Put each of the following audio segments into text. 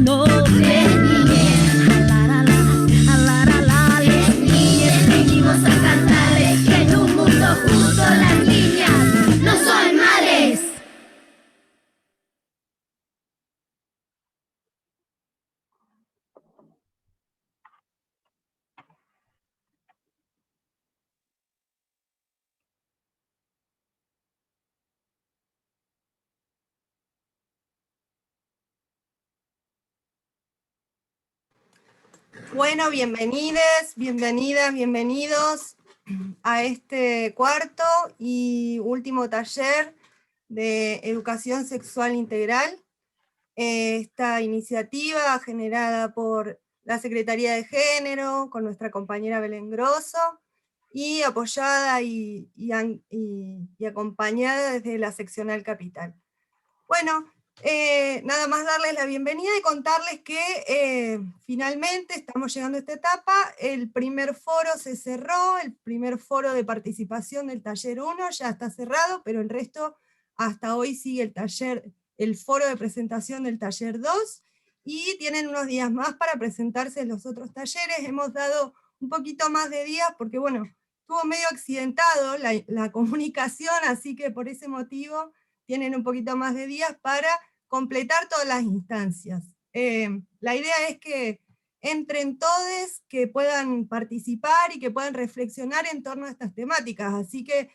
no. Les niñes, les niñes, venimos a cantarles que en un mundo justo las niñas no son males. Bueno, bienvenides, bienvenidas, bienvenidos a este cuarto y último taller de educación sexual integral. Esta iniciativa generada por la Secretaría de Género, con nuestra compañera Belén Grosso, y apoyada y acompañada desde la seccional Capital. Bueno, nada más darles la bienvenida y contarles que finalmente estamos llegando a esta etapa. El primer foro se cerró, el primer foro de participación del taller 1 ya está cerrado, pero el resto hasta hoy sigue el taller, el foro de presentación del taller 2, y tienen unos días más para presentarse en los otros talleres. Hemos dado un poquito más de días porque, bueno, estuvo medio accidentado la comunicación, así que por ese motivo tienen un poquito más de días para completar todas las instancias. La idea es que entren todos, que puedan participar y que puedan reflexionar en torno a estas temáticas, así que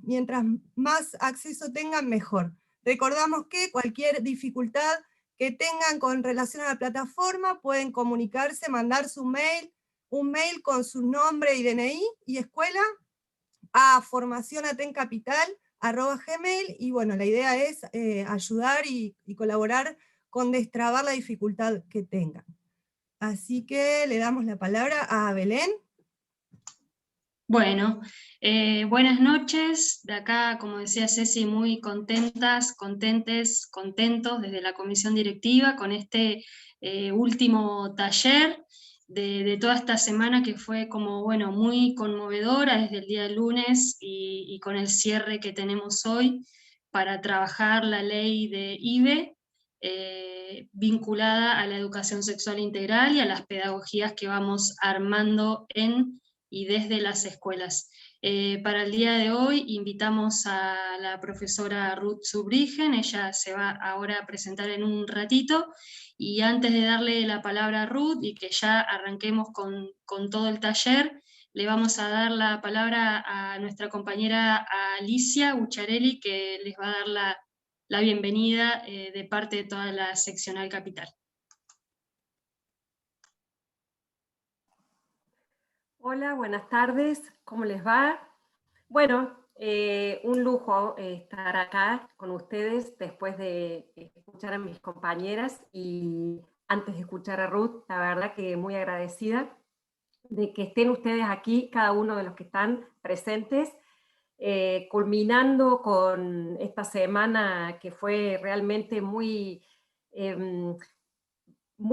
mientras más acceso tengan, mejor. Recordamos que cualquier dificultad que tengan con relación a la plataforma, pueden comunicarse, mandar su mail, un mail con su nombre y DNI y escuela, a formacionatencapital@gmail, y bueno, la idea es ayudar y colaborar con destrabar la dificultad que tengan. Así que le damos la palabra a Belén. Bueno, buenas noches. De acá, como decía Ceci, muy contentas, contentes, contentos desde la comisión directiva con este último taller de toda esta semana, que fue como, bueno, muy conmovedora desde el día lunes y con el cierre que tenemos hoy para trabajar la ley de IBE, vinculada a la educación sexual integral y a las pedagogías que vamos armando en y desde las escuelas. Para el día de hoy invitamos a la profesora Ruth Zurbriggen. Ella se va ahora a presentar en un ratito, y antes de darle la palabra a Ruth y que ya arranquemos con todo el taller, le vamos a dar la palabra a nuestra compañera Alicia Bucciarelli, que les va a dar la bienvenida de parte de toda la seccional Capital. Hola, buenas tardes, ¿cómo les va? Bueno, un lujo estar acá con ustedes después de escuchar a mis compañeras y antes de escuchar a Ruth. La verdad que muy agradecida de que estén ustedes aquí, cada uno de los que están presentes, culminando con esta semana que fue realmente muy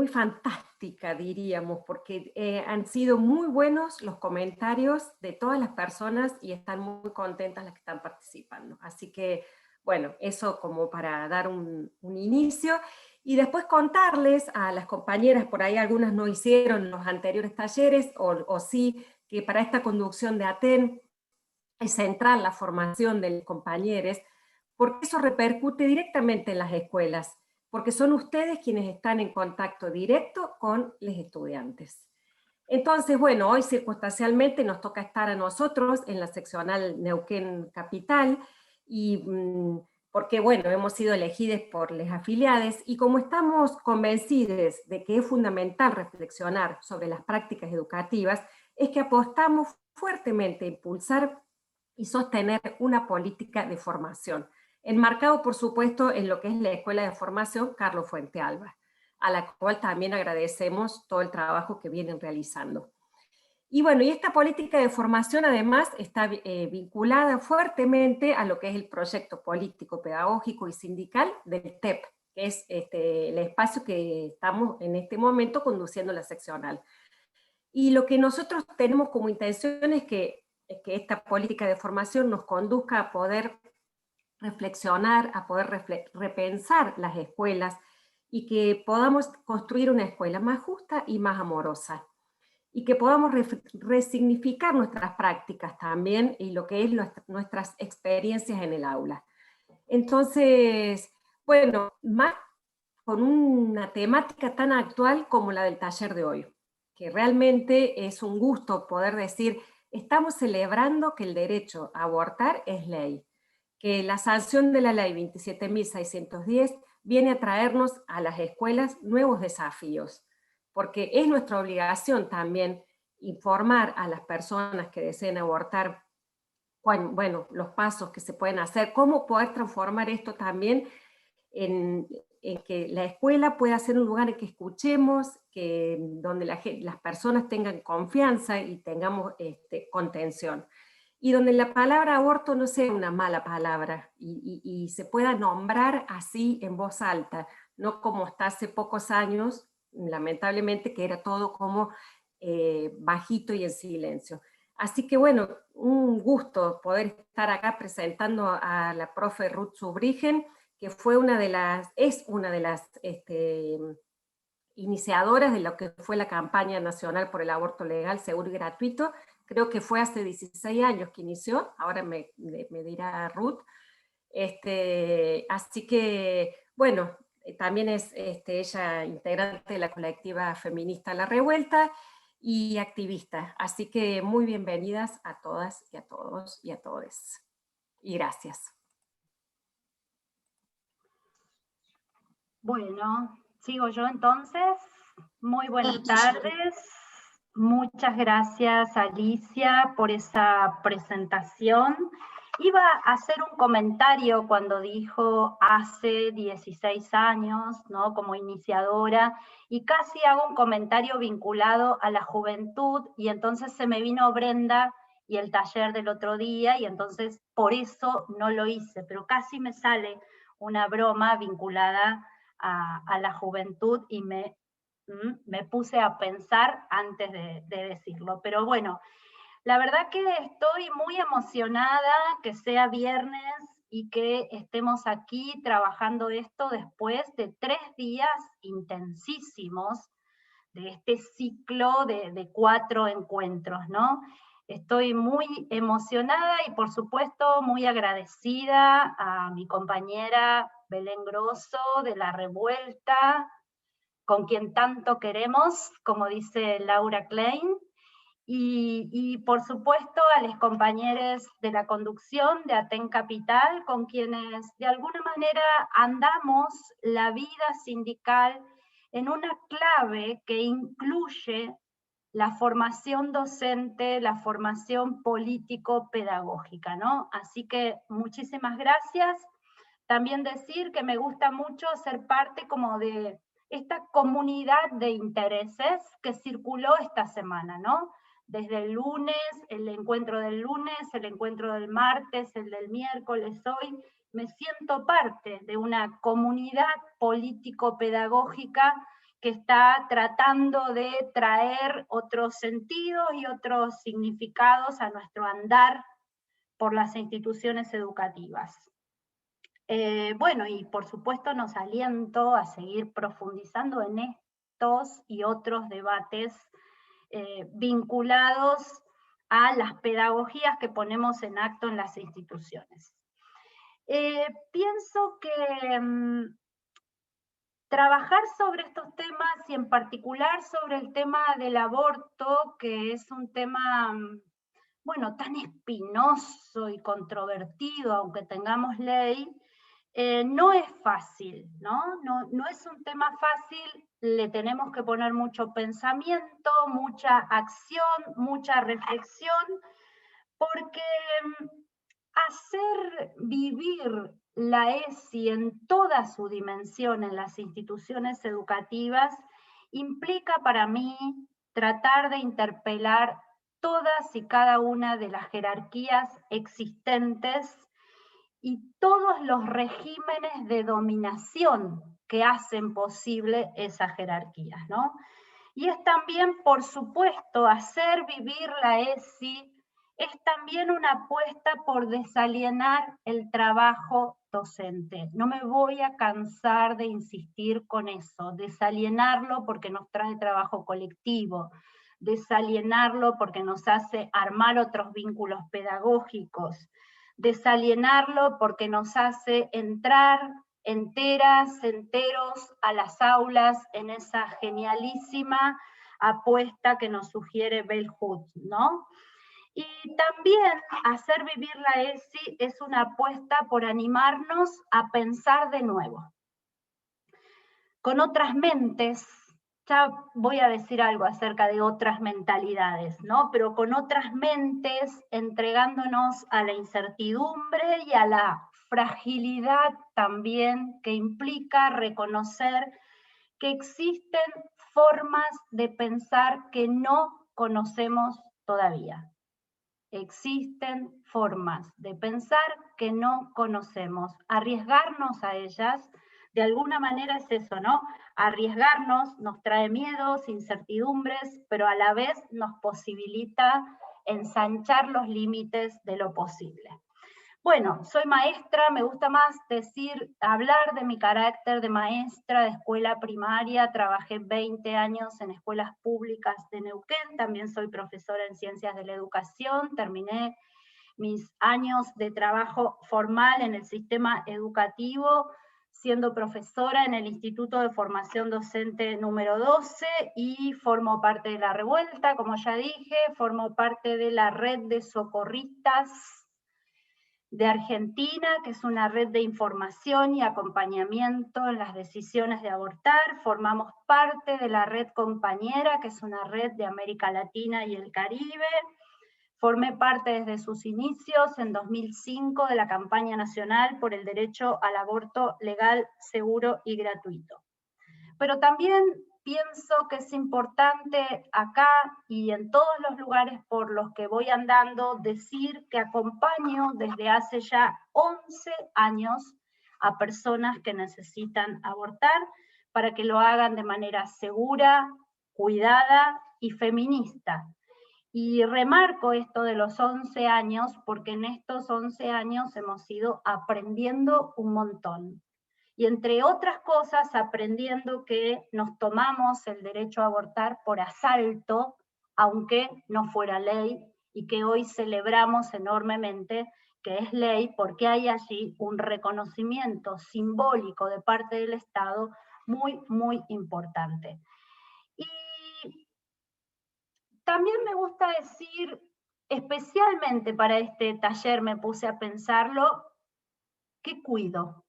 fantástica, diríamos, porque han sido muy buenos los comentarios de todas las personas y están muy contentas las que están participando. Así que, bueno, eso como para dar un inicio, y después contarles a las compañeras, por ahí algunas no hicieron los anteriores talleres, o sí, que para esta conducción de ATEN es central la formación de los compañeros, porque eso repercute directamente en las escuelas, porque son ustedes quienes están en contacto directo con los estudiantes. Entonces, bueno, hoy circunstancialmente nos toca estar a nosotros en la seccional Neuquén Capital, y porque, bueno, hemos sido elegidos por las afiliadas, y como estamos convencidos de que es fundamental reflexionar sobre las prácticas educativas, es que apostamos fuertemente a impulsar y sostener una política de formación, enmarcado por supuesto en lo que es la Escuela de Formación Carlos Fuentealba, a la cual también agradecemos todo el trabajo que vienen realizando. Y bueno, y esta política de formación además está vinculada fuertemente a lo que es el proyecto político, pedagógico y sindical del TEP, que es el espacio que estamos en este momento conduciendo la seccional. Y lo que nosotros tenemos como intención es que esta política de formación nos conduzca a poder reflexionar, a poder repensar las escuelas, y que podamos construir una escuela más justa y más amorosa, y que podamos resignificar nuestras prácticas también y lo que es nuestras experiencias en el aula. Entonces, bueno, más con una temática tan actual como la del taller de hoy, que realmente es un gusto poder decir, estamos celebrando que el derecho a abortar es ley, que la sanción de la ley 27.610 viene a traernos a las escuelas nuevos desafíos, porque es nuestra obligación también informar a las personas que deseen abortar, bueno, los pasos que se pueden hacer, cómo poder transformar esto también en que la escuela pueda ser un lugar en que escuchemos, donde las personas tengan confianza y tengamos contención. Y donde la palabra aborto no sea una mala palabra y se pueda nombrar así en voz alta, no como hasta hace pocos años, lamentablemente, que era todo como bajito y en silencio. Así que bueno, un gusto poder estar acá presentando a la profe Ruth Zurbriggen, que es una de las iniciadoras de lo que fue la campaña nacional por el aborto legal, seguro y gratuito. Creo que fue hace 16 años que inició, ahora me dirá Ruth. Así que, bueno, también es ella integrante de la colectiva feminista La Revuelta y activista. Así que muy bienvenidas a todas y a todos y a todes. Y gracias. Bueno, sigo yo entonces. Muy buenas tardes. Muchas gracias, Alicia, por esa presentación. Iba a hacer un comentario cuando dijo hace 16 años, ¿no? Como iniciadora, y casi hago un comentario vinculado a la juventud, y entonces se me vino Brenda y el taller del otro día, y entonces por eso no lo hice, pero casi me sale una broma vinculada a la juventud y me puse a pensar antes de decirlo. Pero bueno, la verdad que estoy muy emocionada que sea viernes y que estemos aquí trabajando esto después de 3 días intensísimos de este ciclo de 4 encuentros, ¿no? Estoy muy emocionada y por supuesto muy agradecida a mi compañera Belén Grosso de La Revuelta, con quien tanto queremos, como dice Laura Klein, y por supuesto a los compañeros de la conducción de Aten Capital, con quienes de alguna manera andamos la vida sindical en una clave que incluye la formación docente, la formación político-pedagógica, ¿no? Así que muchísimas gracias. También decir que me gusta mucho ser parte como de esta comunidad de intereses que circuló esta semana, ¿no? Desde el lunes, el encuentro del lunes, el encuentro del martes, el del miércoles, hoy, me siento parte de una comunidad político-pedagógica que está tratando de traer otros sentidos y otros significados a nuestro andar por las instituciones educativas. Bueno, y por supuesto nos aliento a seguir profundizando en estos y otros debates vinculados a las pedagogías que ponemos en acto en las instituciones. Pienso que trabajar sobre estos temas y en particular sobre el tema del aborto, que es un tema, bueno, tan espinoso y controvertido, aunque tengamos ley, no es fácil, ¿no? No es un tema fácil, le tenemos que poner mucho pensamiento, mucha acción, mucha reflexión, porque hacer vivir la ESI en toda su dimensión en las instituciones educativas implica para mí tratar de interpelar todas y cada una de las jerarquías existentes y todos los regímenes de dominación que hacen posible esas jerarquías, ¿no? Y es también, por supuesto, hacer vivir la ESI, es también una apuesta por desalienar el trabajo docente. No me voy a cansar de insistir con eso, desalienarlo porque nos trae trabajo colectivo, desalienarlo porque nos hace armar otros vínculos pedagógicos, desalienarlo porque nos hace entrar enteras, enteros a las aulas en esa genialísima apuesta que nos sugiere Bell Hooks, ¿no? Y también hacer vivir la ESI es una apuesta por animarnos a pensar de nuevo, con otras mentes. Ya voy a decir algo acerca de otras mentalidades, ¿no? Pero con otras mentes, entregándonos a la incertidumbre y a la fragilidad también que implica reconocer que existen formas de pensar que no conocemos todavía. Existen formas de pensar que no conocemos. Arriesgarnos a ellas, de alguna manera es eso, ¿no? Arriesgarnos nos trae miedos, incertidumbres, pero a la vez nos posibilita ensanchar los límites de lo posible. Bueno, soy maestra, me gusta más hablar de mi carácter de maestra de escuela primaria. Trabajé 20 años en escuelas públicas de Neuquén, también soy profesora en Ciencias de la Educación, terminé mis años de trabajo formal en el sistema educativo, siendo profesora en el Instituto de Formación Docente número 12, y formo parte de La Revuelta, como ya dije, formo parte de la red de socorristas de Argentina, que es una red de información y acompañamiento en las decisiones de abortar. Formamos parte de la red Compañera, que es una red de América Latina y el Caribe. Formé parte desde sus inicios, en 2005, de la campaña nacional por el derecho al aborto legal, seguro y gratuito. Pero también pienso que es importante acá y en todos los lugares por los que voy andando decir que acompaño desde hace ya 11 años a personas que necesitan abortar para que lo hagan de manera segura, cuidada y feminista. Y remarco esto de los 11 años porque en estos 11 años hemos ido aprendiendo un montón. Y entre otras cosas, aprendiendo que nos tomamos el derecho a abortar por asalto, aunque no fuera ley, y que hoy celebramos enormemente que es ley, porque hay allí un reconocimiento simbólico de parte del Estado muy, muy importante. Y también me gusta decir, especialmente para este taller me puse a pensarlo, ¿qué cuido?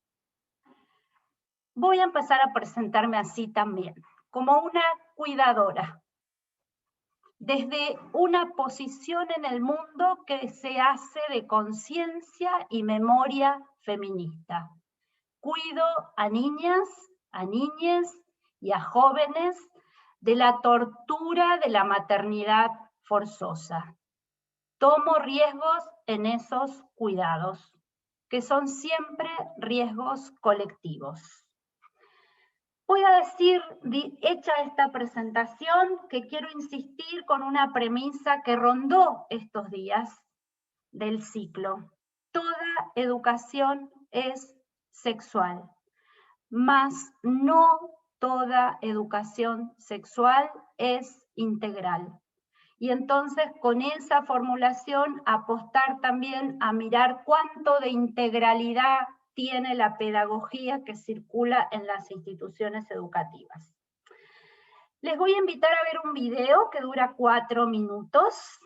Voy a empezar a presentarme así también, como una cuidadora, desde una posición en el mundo que se hace de conciencia y memoria feminista. Cuido a niñas, a niñes y a jóvenes de la tortura de la maternidad forzosa. Tomo riesgos en esos cuidados, que son siempre riesgos colectivos. Voy a decir, hecha esta presentación, que quiero insistir con una premisa que rondó estos días del ciclo. Toda educación es sexual, mas no toda educación sexual es integral. Y entonces con esa formulación apostar también a mirar cuánto de integralidad tiene la pedagogía que circula en las instituciones educativas. Les voy a invitar a ver un video que dura 4 minutos.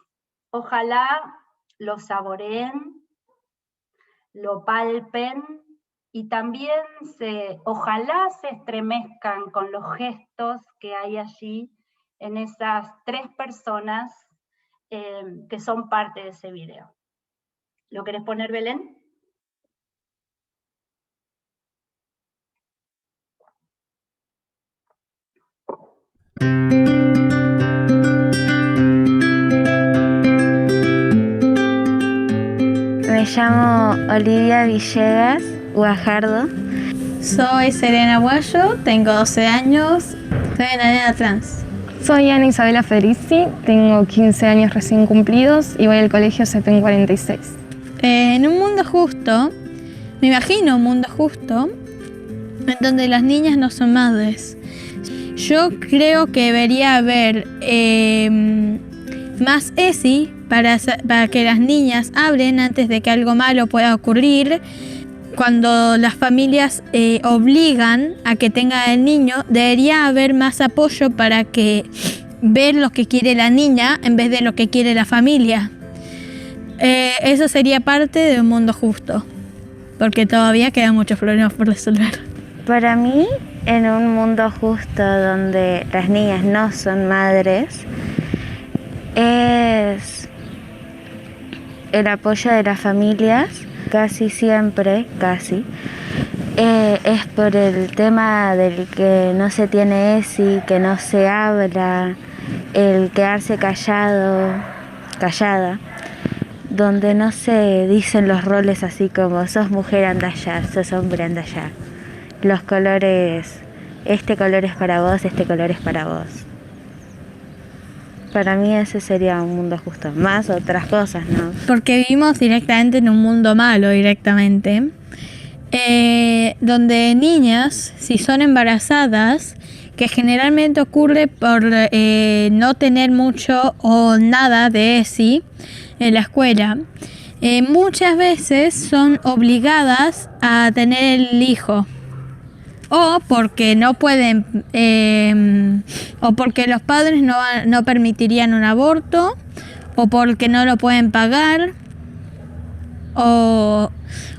Ojalá lo saboreen, lo palpen y también ojalá se estremezcan con los gestos que hay allí en esas 3 personas que son parte de ese video. ¿Lo querés poner, Belén? Me llamo Olivia Villegas Guajardo. Soy Serena Guayo, tengo 12 años, soy una nena trans. Soy Ana Isabela Federici, tengo 15 años recién cumplidos y voy al colegio CEPEN 46. En un mundo justo, Me imagino un mundo justo en donde las niñas no son madres. Yo creo que debería haber más ESI para que las niñas hablen antes de que algo malo pueda ocurrir. Cuando las familias obligan a que tenga el niño, debería haber más apoyo para que ver lo que quiere la niña en vez de lo que quiere la familia. Eso sería parte de un mundo justo, porque todavía quedan muchos problemas por resolver. Para mí, en un mundo justo donde las niñas no son madres, es el apoyo de las familias, casi siempre, es por el tema del que no se tiene ESI, que no se habla, el quedarse callada, donde no se dicen los roles así como sos mujer anda allá, sos hombre anda allá. Los colores, este color es para vos, este color es para vos. Para mí ese sería un mundo justo, más otras cosas, ¿no? Porque vivimos directamente en un mundo malo, directamente, donde niñas, si son embarazadas, que generalmente ocurre por no tener mucho o nada de ESI en la escuela, muchas veces son obligadas a tener el hijo. O porque no pueden, o porque los padres no permitirían un aborto, o porque no lo pueden pagar, o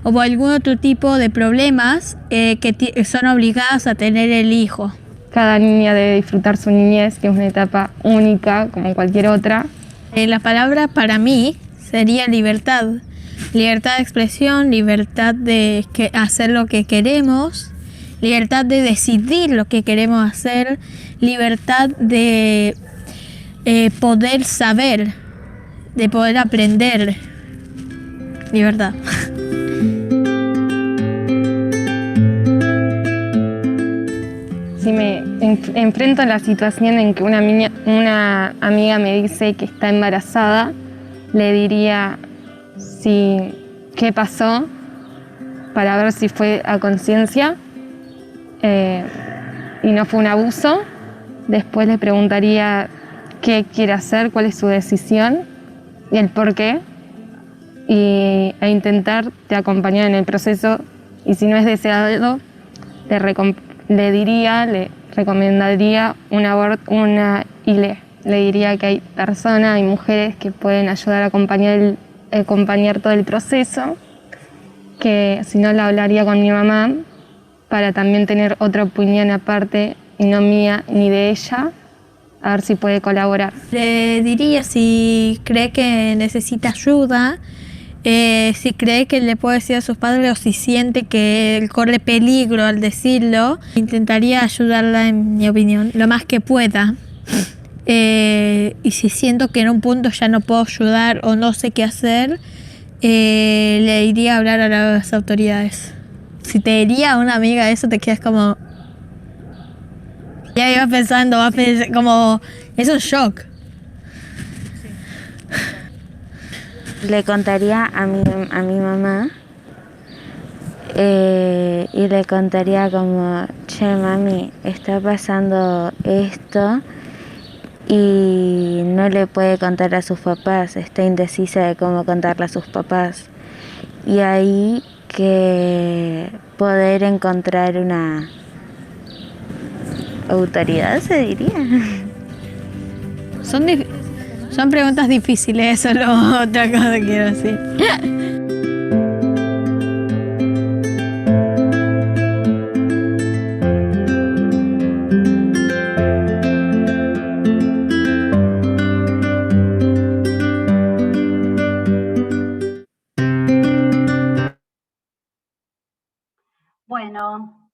por algún otro tipo de problemas que son obligadas a tener el hijo. Cada niña debe disfrutar su niñez, que es una etapa única como cualquier otra. La palabra para mí sería libertad. Libertad de expresión, libertad de hacer lo que queremos, libertad de decidir lo que queremos hacer, libertad de poder saber, de poder aprender. Libertad. Si me enfrento a la situación en que una amiga me dice que está embarazada, le diría qué pasó para ver si fue a conciencia y no fue un abuso. Después le preguntaría qué quiere hacer, cuál es su decisión y el por qué, e intentar de acompañar en el proceso, y si no es deseado, le recomendaría un aborto, le diría que hay personas, hay mujeres que pueden ayudar a acompañar todo el proceso, que si no la hablaría con mi mamá para también tener otra opinión aparte, y no mía ni de ella, a ver si puede colaborar. Le diría si cree que necesita ayuda, si cree que le puede decir a sus padres o si siente que él corre peligro al decirlo. Intentaría ayudarla, en mi opinión, lo más que pueda. Y si siento que en un punto ya no puedo ayudar o no sé qué hacer, le iría a hablar a las autoridades. Si te diría a una amiga eso, te quedas como... Ya ibas pensando, como... Es un shock. Le contaría a mi mamá y le contaría como, che mami, está pasando esto y no le puede contar a sus papás, está indecisa de cómo contarle a sus papás. Y ahí que poder encontrar una autoridad, se diría. Son preguntas difíciles, eso es otra cosa que quiero decir. Bueno,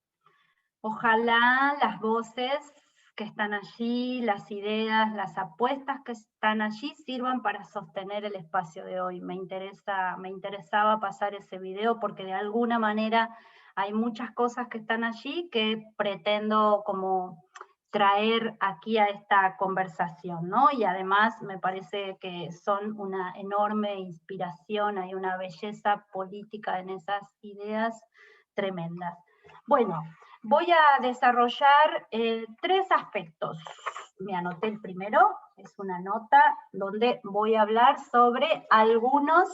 ojalá las voces que están allí, las ideas, las apuestas que están allí sirvan para sostener el espacio de hoy. Me interesaba pasar ese video porque de alguna manera hay muchas cosas que están allí que pretendo como traer aquí a esta conversación, ¿no? Y además me parece que son una enorme inspiración, hay una belleza política en esas ideas tremendas. Bueno, voy a desarrollar 3 aspectos. Me anoté el primero, es una nota donde voy a hablar sobre algunos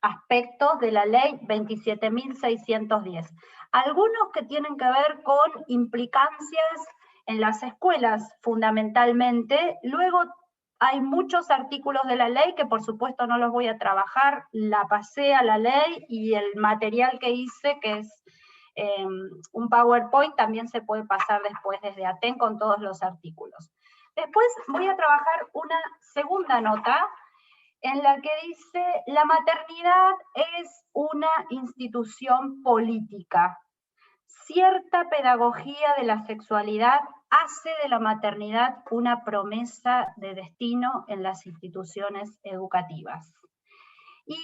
aspectos de la ley 27.610. Algunos que tienen que ver con implicancias en las escuelas, fundamentalmente. Luego hay muchos artículos de la ley que por supuesto no los voy a trabajar, la pasé a la ley y el material que hice, que es un PowerPoint, también se puede pasar después desde Aten con todos los artículos. Después voy a trabajar una segunda nota en la que dice: la maternidad es una institución política. Cierta pedagogía de la sexualidad hace de la maternidad una promesa de destino en las instituciones educativas. Y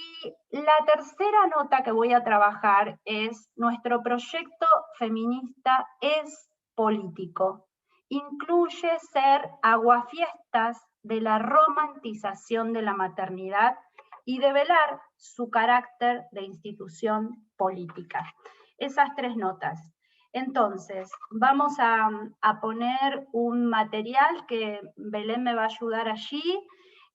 la tercera nota que voy a trabajar es: nuestro proyecto feminista es político. Incluye ser aguafiestas de la romantización de la maternidad y develar su carácter de institución política. Esas 3 notas. Entonces, vamos a poner un material que Belén me va a ayudar allí.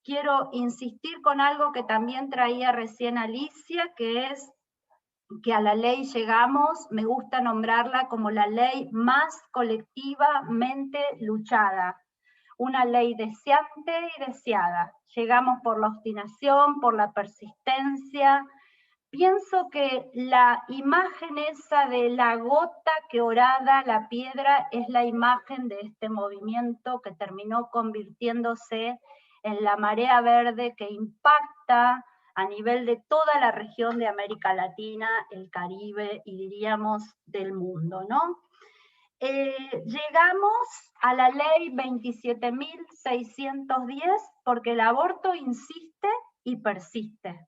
Quiero insistir con algo que también traía recién Alicia, que es que a la ley llegamos, me gusta nombrarla como la ley más colectivamente luchada. Una ley deseante y deseada. Llegamos por la obstinación, por la persistencia. Pienso que la imagen esa de la gota que horada la piedra es la imagen de este movimiento que terminó convirtiéndose en la marea verde que impacta a nivel de toda la región de América Latina, el Caribe y diríamos del mundo, ¿no? Llegamos a la ley 27.610 porque el aborto insiste y persiste.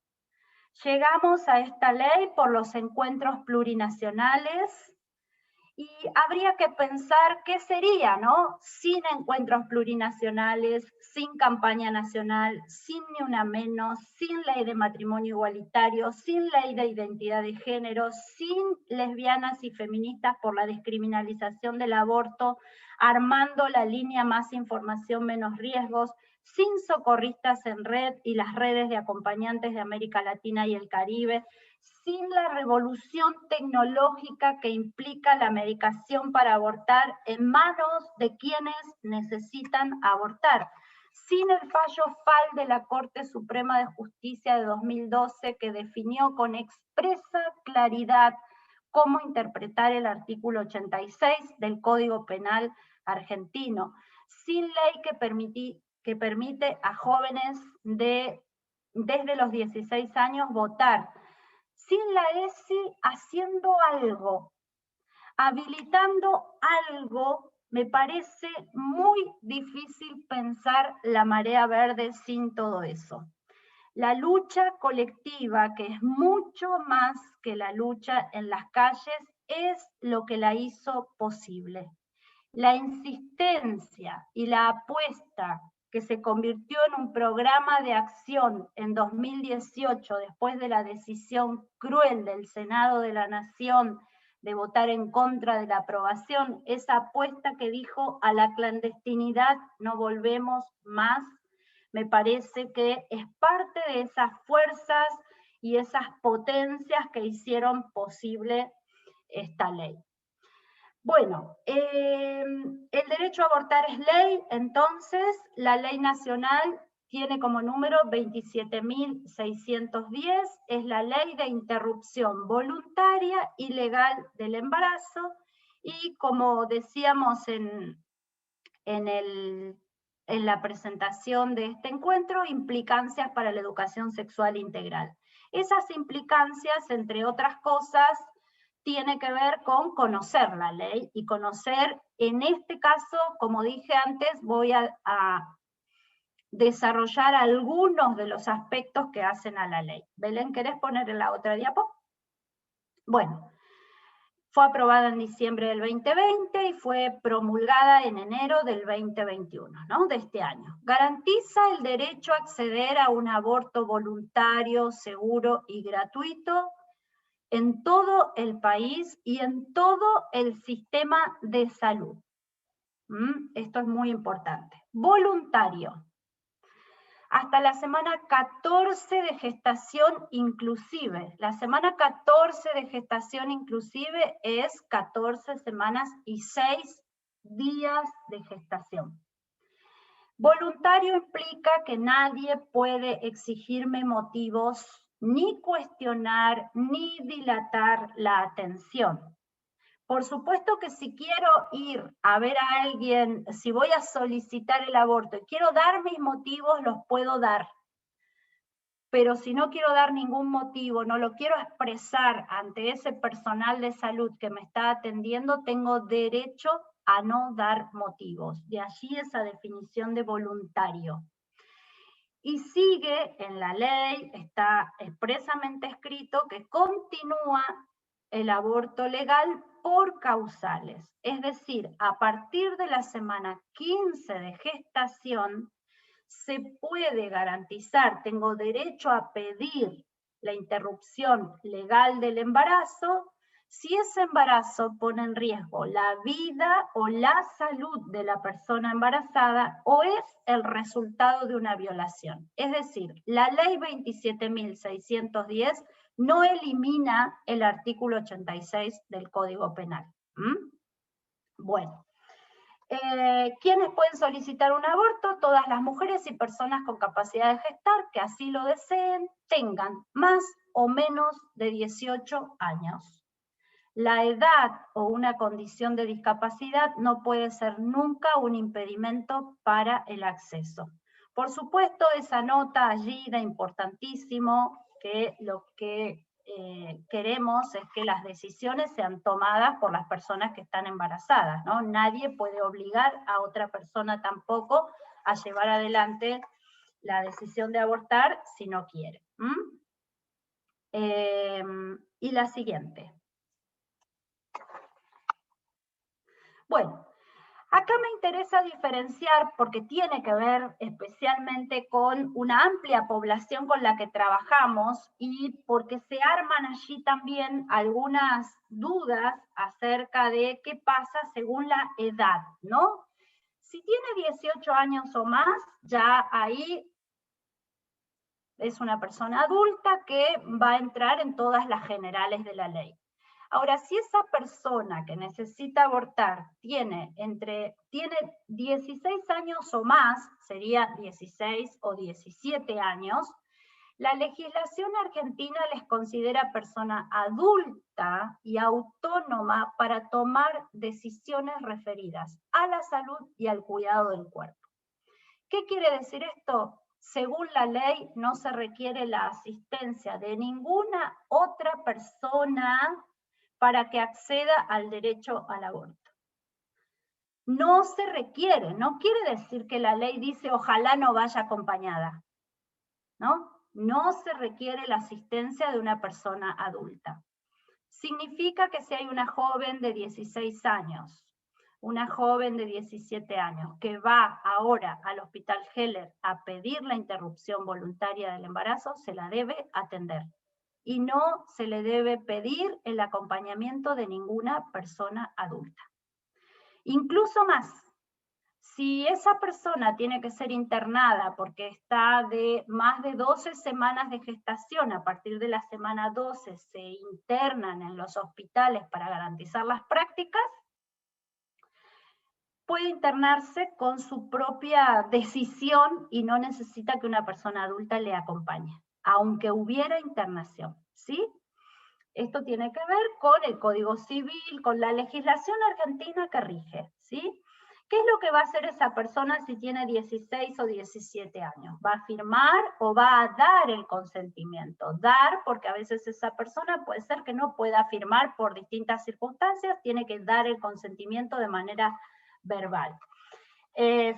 Llegamos a esta ley por los encuentros plurinacionales y habría que pensar qué sería, ¿no? Sin encuentros plurinacionales, sin campaña nacional, sin ni una menos, sin ley de matrimonio igualitario, sin ley de identidad de género, sin lesbianas y feministas por la descriminalización del aborto, armando la línea Más Información Menos Riesgos, sin socorristas en red y las redes de acompañantes de América Latina y el Caribe, sin la revolución tecnológica que implica la medicación para abortar en manos de quienes necesitan abortar, sin el fallo FAL de la Corte Suprema de Justicia de 2012 que definió con expresa claridad cómo interpretar el artículo 86 del Código Penal argentino, sin ley que permite a jóvenes desde los 16 años votar, sin la ESI haciendo algo, habilitando algo. Me parece muy difícil pensar la marea verde sin todo eso. La lucha colectiva, que es mucho más que la lucha en las calles, es lo que la hizo posible. La insistencia y la apuesta que se convirtió en un programa de acción en 2018, después de la decisión cruel del Senado de la Nación de votar en contra de la aprobación, esa apuesta que dijo: a la clandestinidad no volvemos más, me parece que es parte de esas fuerzas y esas potencias que hicieron posible esta ley. Bueno, el derecho a abortar es ley, entonces la ley nacional tiene como número 27.610, es la ley de interrupción voluntaria y legal del embarazo, y como decíamos en la presentación de este encuentro, implicancias para la educación sexual integral. Esas implicancias, entre otras cosas, tiene que ver con conocer la ley y conocer, en este caso, como dije antes, voy a desarrollar algunos de los aspectos que hacen a la ley. Belén, ¿querés poner la otra diapo? Bueno, Fue aprobada en diciembre del 2020 y fue promulgada en enero del 2021, ¿no? De este año. Garantiza el derecho a acceder a un aborto voluntario, seguro y gratuito en todo el país y en todo el sistema de salud. Esto es muy importante. Voluntario. Hasta la semana 14 de gestación inclusive. La semana 14 de gestación inclusive es 14 semanas y 6 días de gestación. Voluntario implica que nadie puede exigirme motivos, ni cuestionar, ni dilatar la atención. Por supuesto que si quiero ir a ver a alguien, si voy a solicitar el aborto y quiero dar mis motivos, los puedo dar. Pero si no quiero dar ningún motivo, no lo quiero expresar ante ese personal de salud que me está atendiendo, tengo derecho a no dar motivos. De allí esa definición de voluntario. Y sigue en la ley, está expresamente escrito que continúa el aborto legal por causales. Es decir, a partir de la semana 15 de gestación, se puede garantizar, tengo derecho a pedir la interrupción legal del embarazo, si ese embarazo pone en riesgo la vida o la salud de la persona embarazada o es el resultado de una violación. Es decir, la ley 27.610 no elimina el artículo 86 del Código Penal. Bueno, ¿quiénes pueden solicitar un aborto? Todas las mujeres y personas con capacidad de gestar que así lo deseen, tengan más o menos de 18 años. La edad o una condición de discapacidad no puede ser nunca un impedimento para el acceso. Por supuesto, esa nota allí da importantísimo que lo que queremos es que las decisiones sean tomadas por las personas que están embarazadas, ¿no? Nadie puede obligar a otra persona tampoco a llevar adelante la decisión de abortar si no quiere. Y la siguiente. Bueno, acá me interesa diferenciar porque tiene que ver especialmente con una amplia población con la que trabajamos y porque se arman allí también algunas dudas acerca de qué pasa según la edad, ¿no? Si tiene 18 años o más, ya ahí es una persona adulta que va a entrar en todas las generales de la ley. Ahora, si esa persona que necesita abortar tiene 16 años o más, sería 16 o 17 años, la legislación argentina les considera persona adulta y autónoma para tomar decisiones referidas a la salud y al cuidado del cuerpo. ¿Qué quiere decir esto? Según la ley, no se requiere la asistencia de ninguna otra persona para que acceda al derecho al aborto. No se requiere, no quiere decir que la ley dice ojalá no vaya acompañada, ¿no? No se requiere la asistencia de una persona adulta. Significa que si hay una joven de 16 años, una joven de 17 años que va ahora al Hospital Heller a pedir la interrupción voluntaria del embarazo, se la debe atender. Y no se le debe pedir el acompañamiento de ninguna persona adulta. Incluso más, si esa persona tiene que ser internada porque está de más de 12 semanas de gestación, a partir de la semana 12 se internan en los hospitales para garantizar las prácticas, puede internarse con su propia decisión y no necesita que una persona adulta le acompañe, aunque hubiera internación, ¿sí? Esto tiene que ver con el Código Civil, con la legislación argentina que rige, ¿sí? ¿Qué es lo que va a hacer esa persona si tiene 16 o 17 años? ¿Va a firmar o va a dar el consentimiento? Dar, porque a veces esa persona puede ser que no pueda firmar por distintas circunstancias, tiene que dar el consentimiento de manera verbal.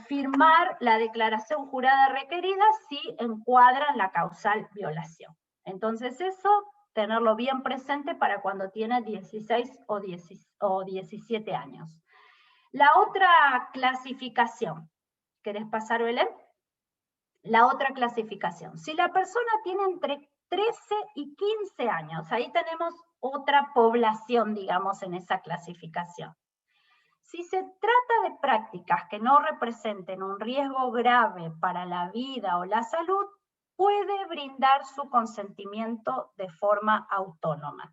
Firmar la declaración jurada requerida si encuadra en la causal violación. Entonces eso tenerlo bien presente para cuando tiene 16 o 17 años. La otra clasificación, ¿querés pasar, Belén? La otra clasificación. Si la persona tiene entre 13 y 15 años, ahí tenemos otra población, digamos, en esa clasificación. Si se trata de prácticas que no representen un riesgo grave para la vida o la salud, puede brindar su consentimiento de forma autónoma.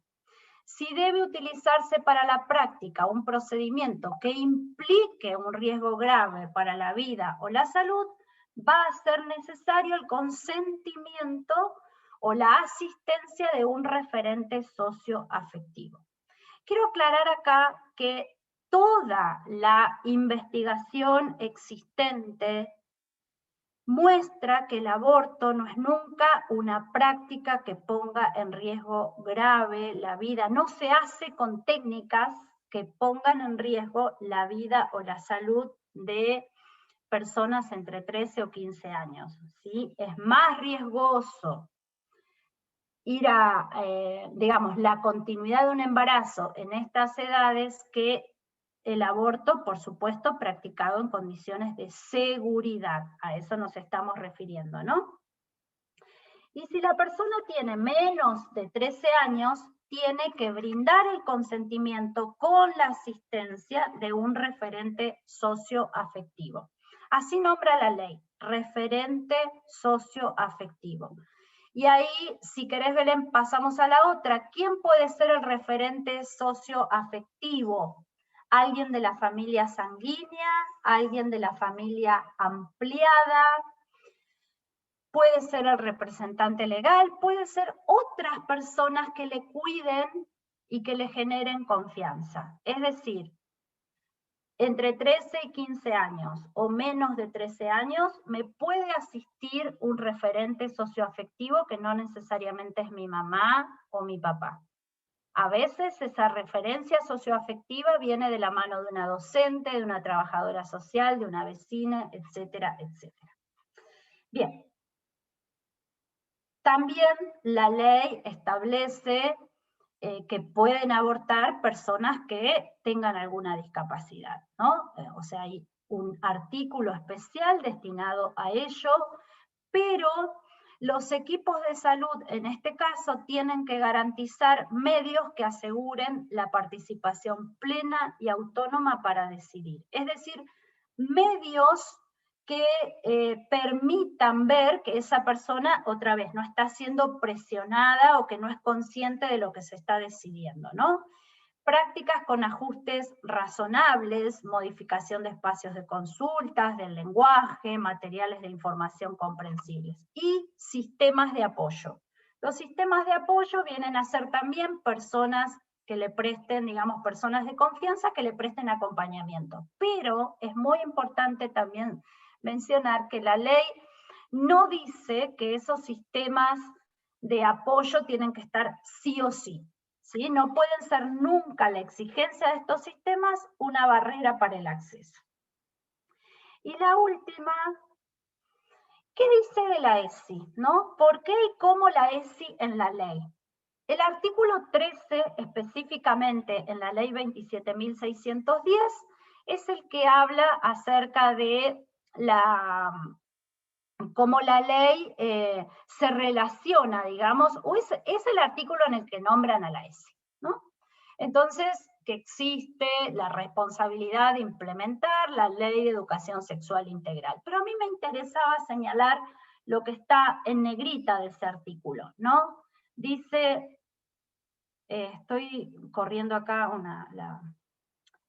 Si debe utilizarse para la práctica un procedimiento que implique un riesgo grave para la vida o la salud, va a ser necesario el consentimiento o la asistencia de un referente socioafectivo. Quiero aclarar acá que toda la investigación existente muestra que el aborto no es nunca una práctica que ponga en riesgo grave la vida. No se hace con técnicas que pongan en riesgo la vida o la salud de personas entre 13 o 15 años, ¿sí? Es más riesgoso ir a, digamos, la continuidad de un embarazo en estas edades que el aborto, por supuesto, practicado en condiciones de seguridad. A eso nos estamos refiriendo, ¿no? Y si la persona tiene menos de 13 años, tiene que brindar el consentimiento con la asistencia de un referente socioafectivo. Así nombra la ley, referente socioafectivo. Y ahí, si querés, Belén, pasamos a la otra. ¿Quién puede ser el referente socioafectivo? ¿Alguien de la familia sanguínea? ¿Alguien de la familia ampliada? Puede ser el representante legal, puede ser otras personas que le cuiden y que le generen confianza. Es decir, entre 13 y 15 años o menos de 13 años, me puede asistir un referente socioafectivo que no necesariamente es mi mamá o mi papá. A veces esa referencia socioafectiva viene de la mano de una docente, de una trabajadora social, de una vecina, etcétera, etcétera. Bien. También la ley establece que pueden abortar personas que tengan alguna discapacidad, ¿no? O sea, hay un artículo especial destinado a ello, pero los equipos de salud, en este caso, tienen que garantizar medios que aseguren la participación plena y autónoma para decidir. Es decir, medios que permitan ver que esa persona, otra vez, no está siendo presionada o que no es consciente de lo que se está decidiendo, ¿no? Prácticas con ajustes razonables, modificación de espacios de consultas, del lenguaje, materiales de información comprensibles y sistemas de apoyo. Los sistemas de apoyo vienen a ser también personas que le presten, digamos, personas de confianza que le presten acompañamiento. Pero es muy importante también mencionar que la ley no dice que esos sistemas de apoyo tienen que estar sí o sí, ¿sí? No pueden ser nunca la exigencia de estos sistemas una barrera para el acceso. Y la última, ¿qué dice de la ESI? ¿No? ¿Por qué y cómo la ESI en la ley? El artículo 13, específicamente en la ley 27.610, es el que habla acerca de cómo la ley se relaciona, digamos, o es el artículo en el que nombran a la ESI, ¿no? Entonces, que existe la responsabilidad de implementar la Ley de Educación Sexual Integral. Pero a mí me interesaba señalar lo que está en negrita de ese artículo, ¿no? Dice, estoy corriendo acá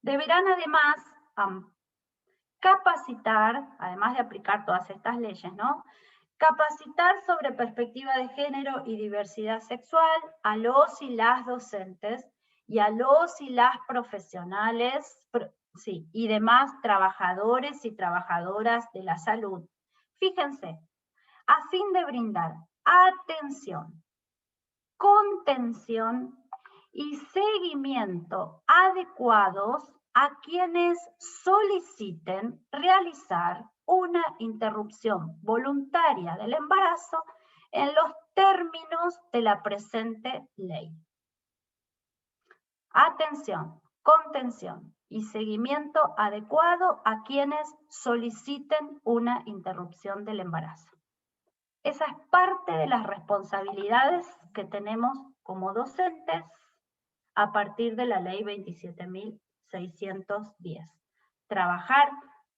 deberán además capacitar, además de aplicar todas estas leyes, ¿no? Capacitar sobre perspectiva de género y diversidad sexual a los y las docentes y a los y las profesionales, sí, y demás trabajadores y trabajadoras de la salud. Fíjense, a fin de brindar atención, contención y seguimiento adecuados a quienes soliciten realizar una interrupción voluntaria del embarazo en los términos de la presente ley. Atención, contención y seguimiento adecuado a quienes soliciten una interrupción del embarazo. Esa es parte de las responsabilidades que tenemos como docentes a partir de la ley 27.610. Trabajar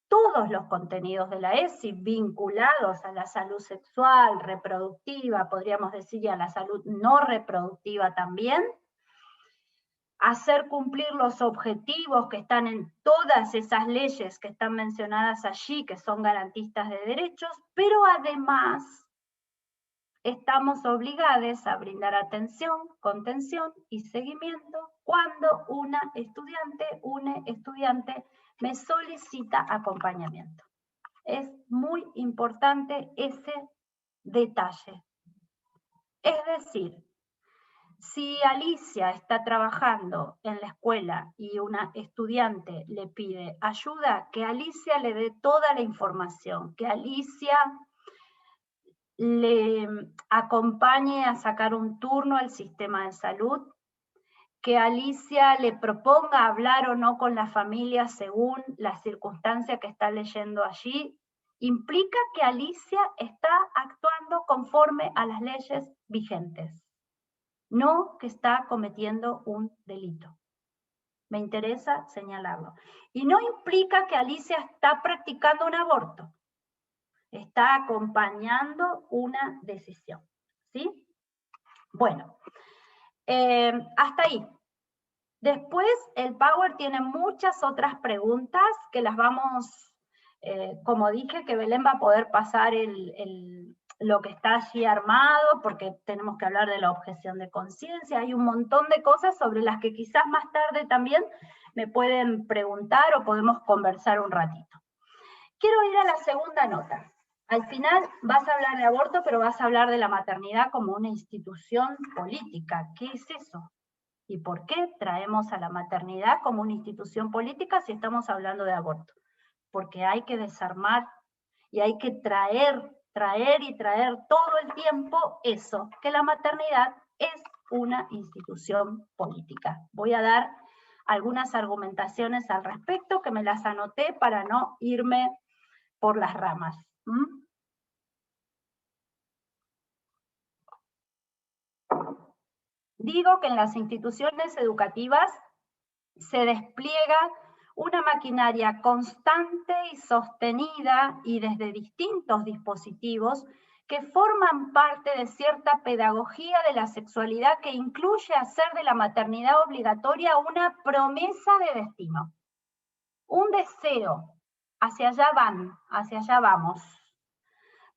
todos los contenidos de la ESI vinculados a la salud sexual, reproductiva, podríamos decir, y a la salud no reproductiva también, hacer cumplir los objetivos que están en todas esas leyes que están mencionadas allí, que son garantistas de derechos, pero además estamos obligados a brindar atención, contención y seguimiento cuando un estudiante me solicita acompañamiento. Es muy importante ese detalle. Es decir, si Alicia está trabajando en la escuela y una estudiante le pide ayuda, que Alicia le dé toda la información, que Alicia le acompañe a sacar un turno al sistema de salud, que Alicia le proponga hablar o no con la familia según la circunstancia que está leyendo allí, implica que Alicia está actuando conforme a las leyes vigentes, no que está cometiendo un delito. Me interesa señalarlo. Y no implica que Alicia está practicando un aborto. Está acompañando una decisión, ¿sí? Bueno, hasta ahí. Después el Power tiene muchas otras preguntas que las vamos, como dije, que Belén va a poder pasar lo que está allí armado, porque tenemos que hablar de la objeción de conciencia. Hay un montón de cosas sobre las que quizás más tarde también me pueden preguntar o podemos conversar un ratito. Quiero ir a la segunda nota. Al final vas a hablar de aborto, pero vas a hablar de la maternidad como una institución política. ¿Qué es eso? ¿Y por qué traemos a la maternidad como una institución política si estamos hablando de aborto? Porque hay que desarmar y hay que traer todo el tiempo eso, que la maternidad es una institución política. Voy a dar algunas argumentaciones al respecto que me las anoté para no irme por las ramas. Digo que en las instituciones educativas se despliega una maquinaria constante y sostenida y desde distintos dispositivos que forman parte de cierta pedagogía de la sexualidad que incluye hacer de la maternidad obligatoria una promesa de destino, un deseo. Hacia allá vamos.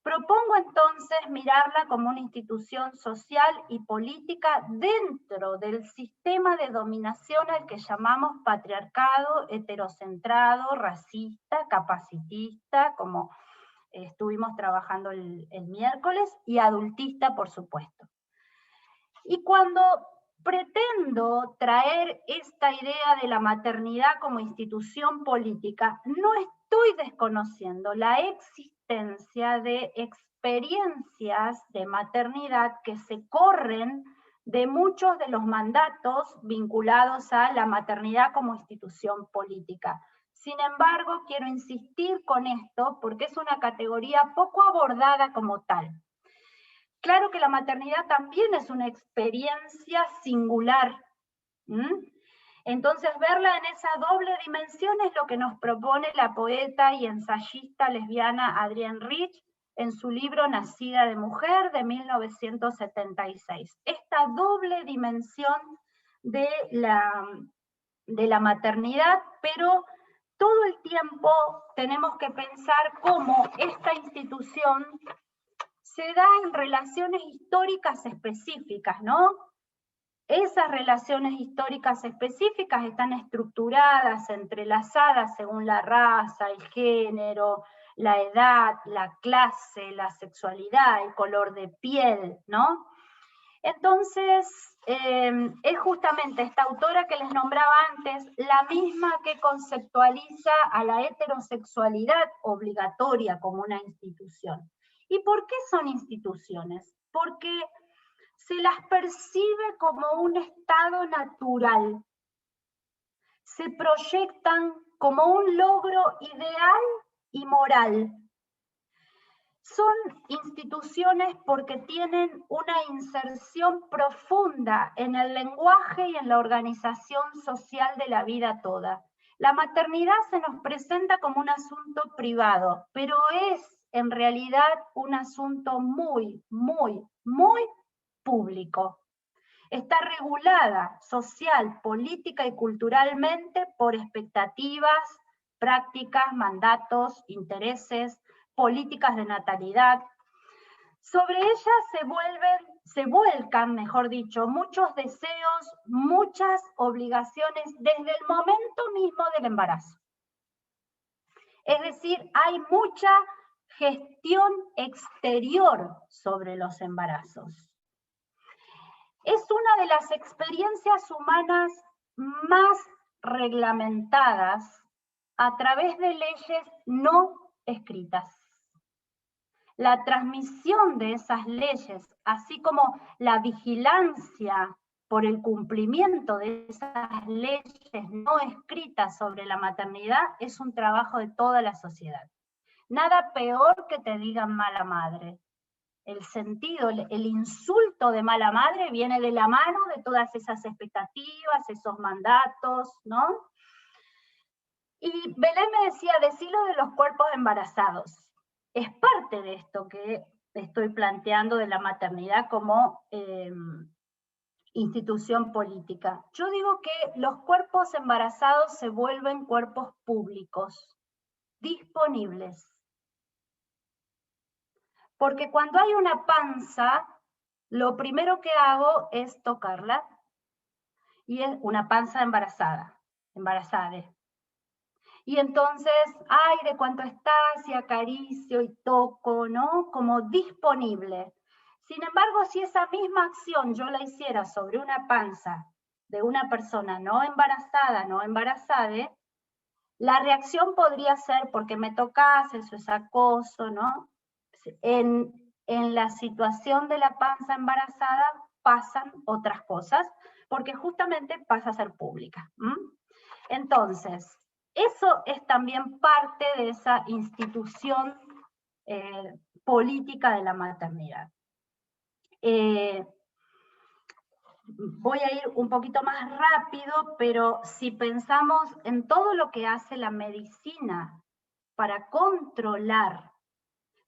Propongo entonces mirarla como una institución social y política dentro del sistema de dominación al que llamamos patriarcado, heterocentrado, racista, capacitista, como estuvimos trabajando el miércoles, y adultista, por supuesto. Y cuando pretendo traer esta idea de la maternidad como institución política, no estoy desconociendo la existencia de experiencias de maternidad que se corren de muchos de los mandatos vinculados a la maternidad como institución política. Sin embargo, quiero insistir con esto porque es una categoría poco abordada como tal. Claro que la maternidad también es una experiencia singular. Entonces, verla en esa doble dimensión es lo que nos propone la poeta y ensayista lesbiana Adrienne Rich en su libro Nacida de Mujer, de 1976. Esta doble dimensión de la maternidad, pero todo el tiempo tenemos que pensar cómo esta institución se da en relaciones históricas específicas, ¿no? Esas relaciones históricas específicas están estructuradas, entrelazadas según la raza, el género, la edad, la clase, la sexualidad, el color de piel, ¿no? Entonces, es justamente esta autora que les nombraba antes, la misma que conceptualiza a la heterosexualidad obligatoria como una institución. ¿Y por qué son instituciones? Porque se las percibe como un estado natural. Se proyectan como un logro ideal y moral. Son instituciones porque tienen una inserción profunda en el lenguaje y en la organización social de la vida toda. La maternidad se nos presenta como un asunto privado, pero es en realidad un asunto muy, muy, muy público. Está regulada social, política y culturalmente por expectativas, prácticas, mandatos, intereses, políticas de natalidad. Sobre ella se vuelcan, mejor dicho, muchos deseos, muchas obligaciones desde el momento mismo del embarazo. Es decir, hay mucha gestión exterior sobre los embarazos. Es una de las experiencias humanas más reglamentadas a través de leyes no escritas. La transmisión de esas leyes, así como la vigilancia por el cumplimiento de esas leyes no escritas sobre la maternidad, es un trabajo de toda la sociedad. Nada peor que te digan mala madre. El sentido, el insulto de mala madre viene de la mano de todas esas expectativas, esos mandatos, ¿no? Y Belén me decía, decilo de los cuerpos embarazados. Es parte de esto que estoy planteando de la maternidad como institución política. Yo digo que los cuerpos embarazados se vuelven cuerpos públicos, disponibles. Porque cuando hay una panza, lo primero que hago es tocarla. Y es una panza embarazada. Y entonces, ay, ¿de cuánto estás? Y acaricio y toco, ¿no? Como disponible. Sin embargo, si esa misma acción yo la hiciera sobre una panza de una persona no embarazada, la reacción podría ser porque me tocas, eso es acoso, ¿no? En la situación de la panza embarazada pasan otras cosas, porque justamente pasa a ser pública. Entonces, eso es también parte de esa institución política de la maternidad. Voy a ir un poquito más rápido, pero si pensamos en todo lo que hace la medicina para controlar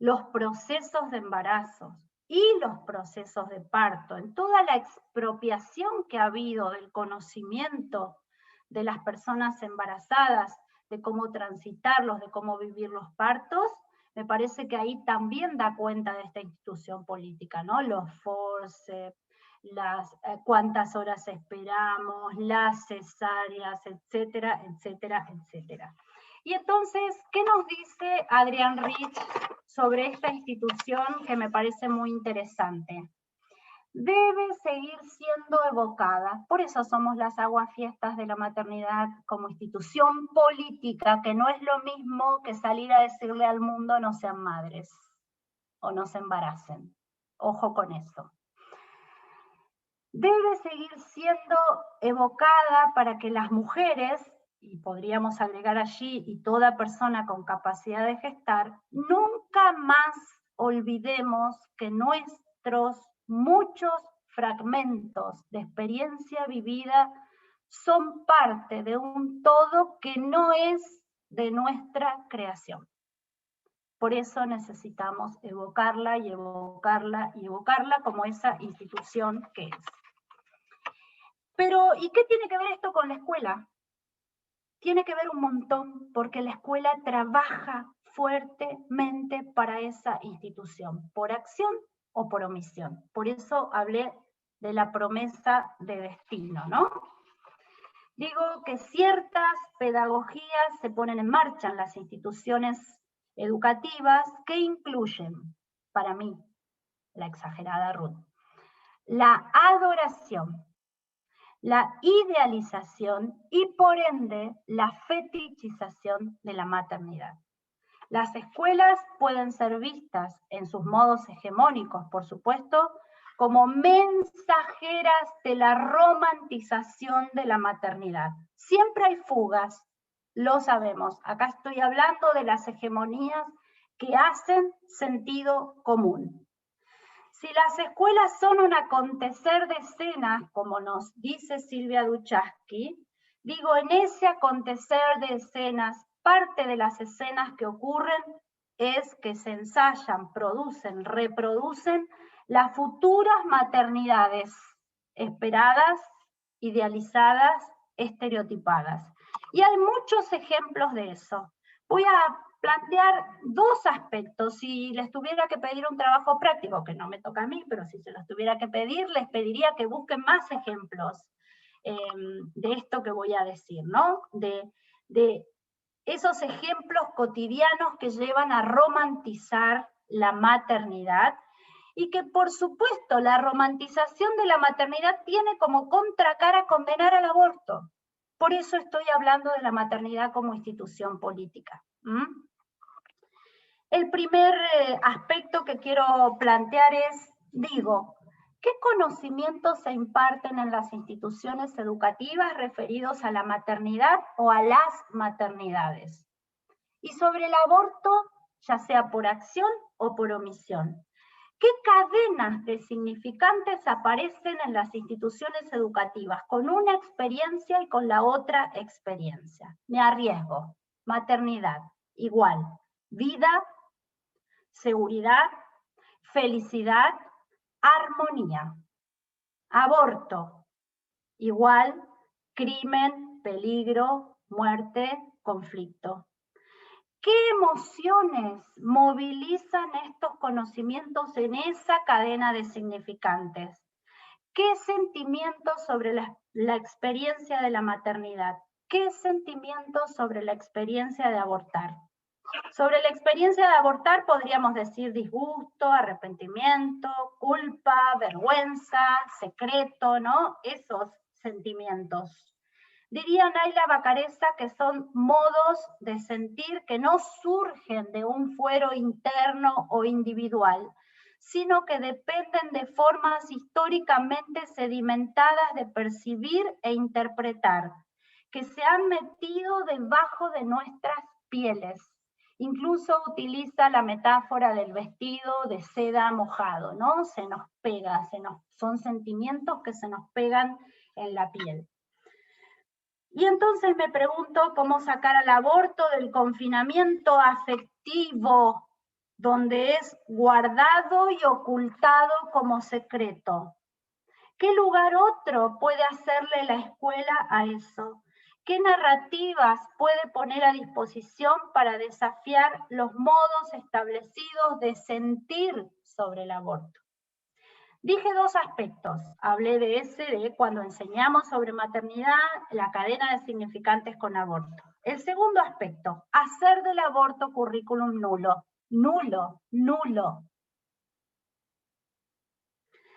los procesos de embarazo y los procesos de parto, en toda la expropiación que ha habido del conocimiento de las personas embarazadas, de cómo transitarlos, de cómo vivir los partos, me parece que ahí también da cuenta de esta institución política, ¿no? Los forceps, cuántas horas esperamos, las cesáreas, etcétera, etcétera, etcétera. Y entonces, ¿qué nos dice Adrián Rich sobre esta institución que me parece muy interesante? Debe seguir siendo evocada. Por eso somos las aguafiestas de la maternidad como institución política, que no es lo mismo que salir a decirle al mundo no sean madres o no se embaracen. Ojo con eso. Debe seguir siendo evocada para que las mujeres, y podríamos agregar allí, y toda persona con capacidad de gestar, nunca más olvidemos que nuestros muchos fragmentos de experiencia vivida son parte de un todo que no es de nuestra creación. Por eso necesitamos evocarla y evocarla y evocarla como esa institución que es. Pero, ¿y qué tiene que ver esto con la escuela? Tiene que ver un montón, porque la escuela trabaja fuertemente para esa institución, por acción o por omisión. Por eso hablé de la promesa de destino, ¿no? Digo que ciertas pedagogías se ponen en marcha en las instituciones educativas que incluyen, para mí, la exagerada Ruth, la adoración, la idealización y por ende la fetichización de la maternidad. Las escuelas pueden ser vistas en sus modos hegemónicos, por supuesto, como mensajeras de la romantización de la maternidad. Siempre hay fugas, lo sabemos. Acá estoy hablando de las hegemonías que hacen sentido común. Si las escuelas son un acontecer de escenas, como nos dice Silvia Luchaski, digo, en ese acontecer de escenas, parte de las escenas que ocurren es que se ensayan, producen, reproducen las futuras maternidades esperadas, idealizadas, estereotipadas. Y hay muchos ejemplos de eso. Voy a plantear dos aspectos. Si les tuviera que pedir un trabajo práctico, que no me toca a mí, pero si se los tuviera que pedir, les pediría que busquen más ejemplos de esto que voy a decir, ¿no? De esos ejemplos cotidianos que llevan a romantizar la maternidad, y que por supuesto la romantización de la maternidad tiene como contracara condenar al aborto. Por eso estoy hablando de la maternidad como institución política. El primer aspecto que quiero plantear es, digo, ¿qué conocimientos se imparten en las instituciones educativas referidos a la maternidad o a las maternidades? Y sobre el aborto, ya sea por acción o por omisión. ¿Qué cadenas de significantes aparecen en las instituciones educativas con una experiencia y con la otra experiencia? Me arriesgo. Maternidad, igual. Vida, seguridad, felicidad, armonía. Aborto, igual. Crimen, peligro, muerte, conflicto. ¿Qué emociones movilizan estos conocimientos en esa cadena de significantes? ¿Qué sentimientos sobre la experiencia de la maternidad? ¿Qué sentimientos sobre la experiencia de abortar? Sobre la experiencia de abortar podríamos decir disgusto, arrepentimiento, culpa, vergüenza, secreto, ¿no? Esos sentimientos. Diría Naila Bacareza que son modos de sentir que no surgen de un fuero interno o individual, sino que dependen de formas históricamente sedimentadas de percibir e interpretar, que se han metido debajo de nuestras pieles. Incluso utiliza la metáfora del vestido de seda mojado, ¿no? Se nos pega, son sentimientos que se nos pegan en la piel. Y entonces me pregunto cómo sacar al aborto del confinamiento afectivo, donde es guardado y ocultado como secreto. ¿Qué lugar otro puede hacerle la escuela a eso? ¿Qué narrativas puede poner a disposición para desafiar los modos establecidos de sentir sobre el aborto? Dije dos aspectos, hablé de ese, de cuando enseñamos sobre maternidad, la cadena de significantes con aborto. El segundo aspecto, hacer del aborto currículum nulo, nulo, nulo.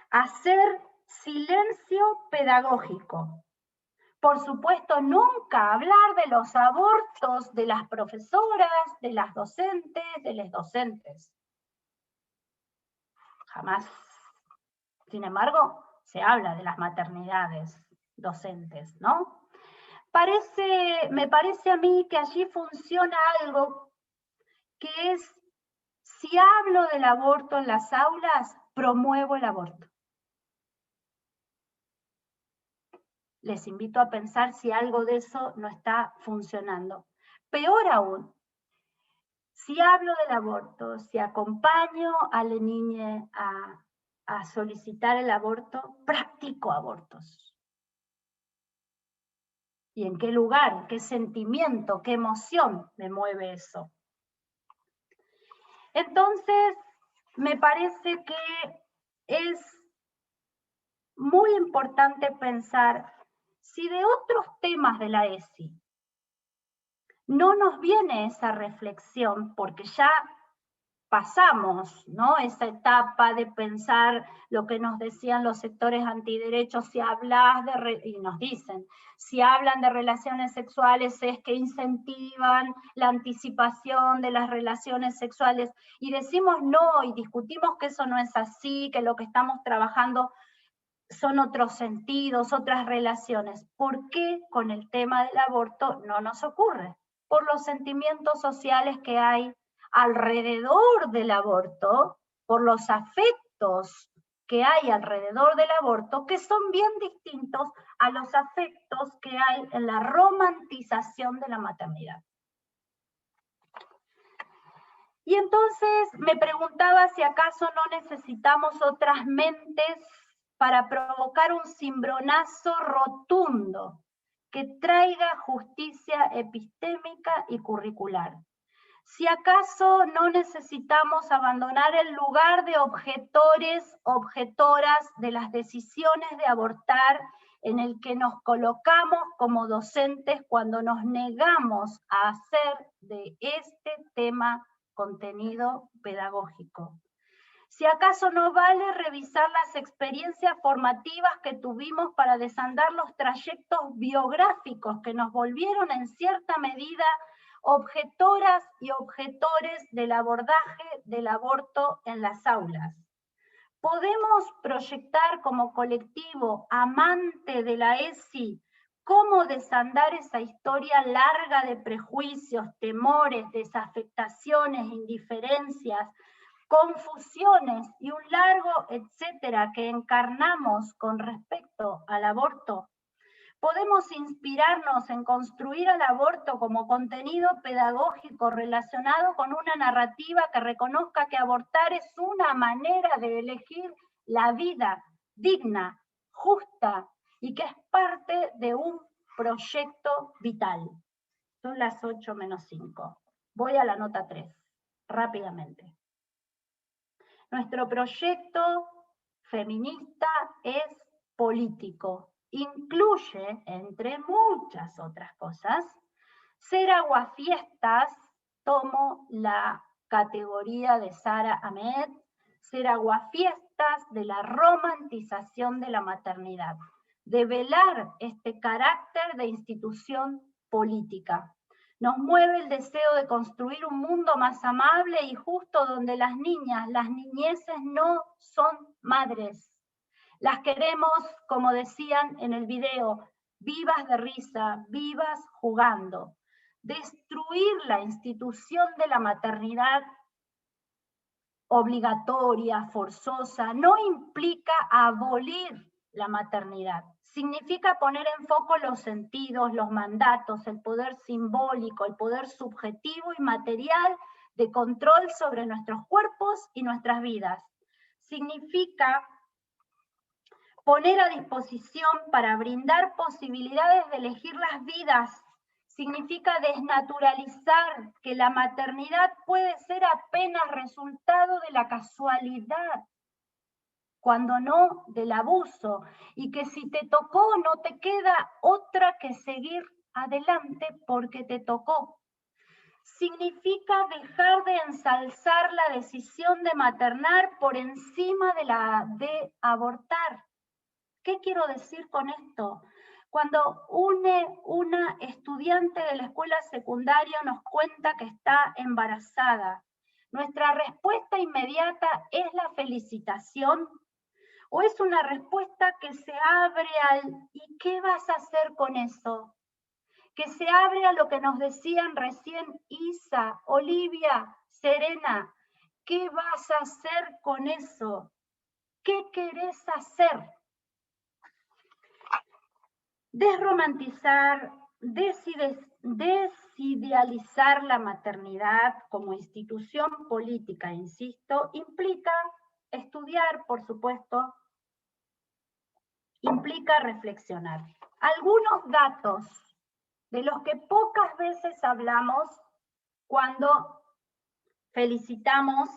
Hacer silencio pedagógico. Por supuesto, nunca hablar de los abortos de las profesoras, de las docentes, de los docentes. Jamás. Sin embargo, se habla de las maternidades docentes, ¿no? Me parece a mí que allí funciona algo que es, si hablo del aborto en las aulas, promuevo el aborto. Les invito a pensar si algo de eso no está funcionando. Peor aún, si hablo del aborto, si acompaño a la niña a solicitar el aborto, practico abortos. ¿Y en qué lugar, qué sentimiento, qué emoción me mueve eso? Entonces, me parece que es muy importante pensar si de otros temas de la ESI no nos viene esa reflexión, porque ya pasamos, ¿no? Esa etapa de pensar lo que nos decían los sectores antiderechos, si hablas y nos dicen, si hablan de relaciones sexuales es que incentivan la anticipación de las relaciones sexuales, y decimos no, y discutimos que eso no es así, que lo que estamos trabajando son otros sentidos, otras relaciones. ¿Por qué con el tema del aborto no nos ocurre? Por los sentimientos sociales que hay alrededor del aborto, por los afectos que hay alrededor del aborto, que son bien distintos a los afectos que hay en la romantización de la maternidad. Y entonces me preguntaba si acaso no necesitamos otras mentes para provocar un cimbronazo rotundo que traiga justicia epistémica y curricular. Si acaso no necesitamos abandonar el lugar de objetores, objetoras de las decisiones de abortar en el que nos colocamos como docentes cuando nos negamos a hacer de este tema contenido pedagógico. Si acaso no vale revisar las experiencias formativas que tuvimos para desandar los trayectos biográficos que nos volvieron en cierta medida objetoras y objetores del abordaje del aborto en las aulas. ¿Podemos proyectar como colectivo amante de la ESI cómo desandar esa historia larga de prejuicios, temores, desafectaciones, indiferencias, confusiones y un largo etcétera que encarnamos con respecto al aborto? Podemos inspirarnos en construir el aborto como contenido pedagógico relacionado con una narrativa que reconozca que abortar es una manera de elegir la vida digna, justa y que es parte de un proyecto vital. Son las 8:05. Voy a la nota 3, rápidamente. Nuestro proyecto feminista es político. Incluye, entre muchas otras cosas, ser aguafiestas, tomo la categoría de Sara Ahmed, ser aguafiestas de la romantización de la maternidad, de velar este carácter de institución política. Nos mueve el deseo de construir un mundo más amable y justo donde las niñas, las niñeces no son madres. Las queremos, como decían en el video, vivas de risa, vivas jugando. Destruir la institución de la maternidad obligatoria, forzosa, no implica abolir la maternidad. Significa poner en foco los sentidos, los mandatos, el poder simbólico, el poder subjetivo y material de control sobre nuestros cuerpos y nuestras vidas. Significa poner a disposición para brindar posibilidades de elegir las vidas. Significa desnaturalizar que la maternidad puede ser apenas resultado de la casualidad, cuando no del abuso, y que si te tocó no te queda otra que seguir adelante porque te tocó. Significa dejar de ensalzar la decisión de maternar por encima de la de abortar. ¿Qué quiero decir con esto? Cuando una estudiante de la escuela secundaria nos cuenta que está embarazada, ¿nuestra respuesta inmediata es la felicitación? ¿O es una respuesta que se abre al ¿y qué vas a hacer con eso? Que se abre a lo que nos decían recién Isa, Olivia, Serena. ¿Qué vas a hacer con eso? ¿Qué querés hacer? Desromantizar, desidealizar la maternidad como institución política, insisto, implica estudiar, por supuesto, implica reflexionar. Algunos datos de los que pocas veces hablamos cuando felicitamos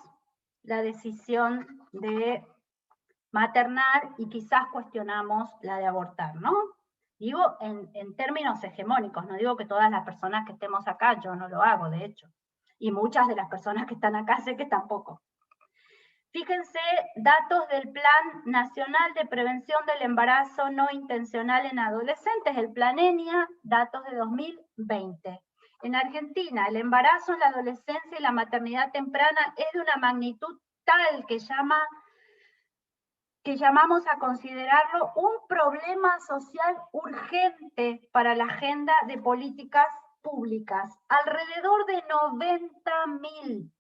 la decisión de maternar y quizás cuestionamos la de abortar, ¿no? Digo en términos hegemónicos, no digo que todas las personas que estemos acá, yo no lo hago, de hecho. y muchas de las personas que están acá sé que tampoco. Fíjense, datos del Plan Nacional de Prevención del Embarazo No Intencional en Adolescentes, el Planenia, datos de 2020. En Argentina, el embarazo en la adolescencia y la maternidad temprana es de una magnitud tal que llamamos a considerarlo un problema social urgente para la agenda de políticas públicas. Alrededor de 90.000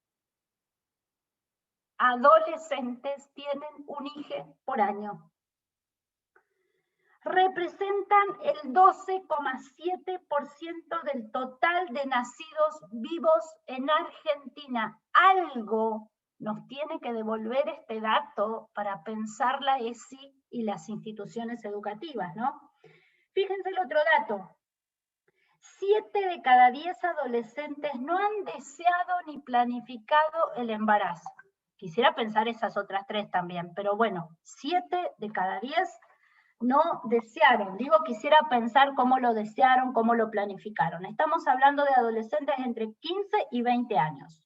adolescentes tienen un hijo por año. Representan el 12,7% del total de nacidos vivos en Argentina. Algo nos tiene que devolver este dato para pensar la ESI y las instituciones educativas, ¿no? Fíjense el otro dato. 7 de cada 10 adolescentes no han deseado ni planificado el embarazo. Quisiera pensar esas otras 3 también, pero bueno, 7 de cada 10 no desearon. Digo, quisiera pensar cómo lo desearon, cómo lo planificaron. Estamos hablando de adolescentes entre 15 y 20 años.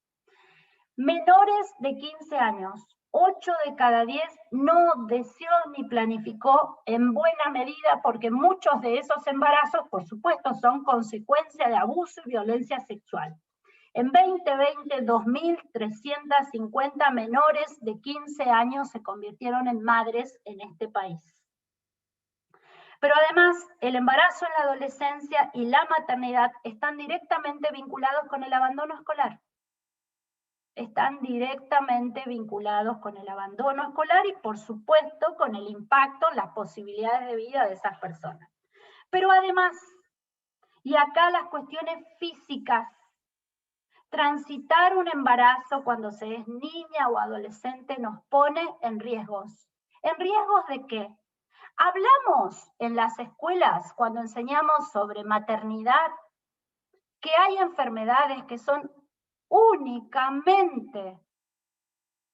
Menores de 15 años, 8 de cada 10 no deseó ni planificó en buena medida, porque muchos de esos embarazos, por supuesto, son consecuencia de abuso y violencia sexual. En 2020, 2.350 menores de 15 años se convirtieron en madres en este país. Pero además, el embarazo en la adolescencia y la maternidad están directamente vinculados con el abandono escolar. Están directamente vinculados con el abandono escolar y, por supuesto, con el impacto, las posibilidades de vida de esas personas. Pero además, y acá las cuestiones físicas, transitar un embarazo cuando se es niña o adolescente nos pone en riesgos. ¿En riesgos de qué? Hablamos en las escuelas, cuando enseñamos sobre maternidad, que hay enfermedades que son únicamente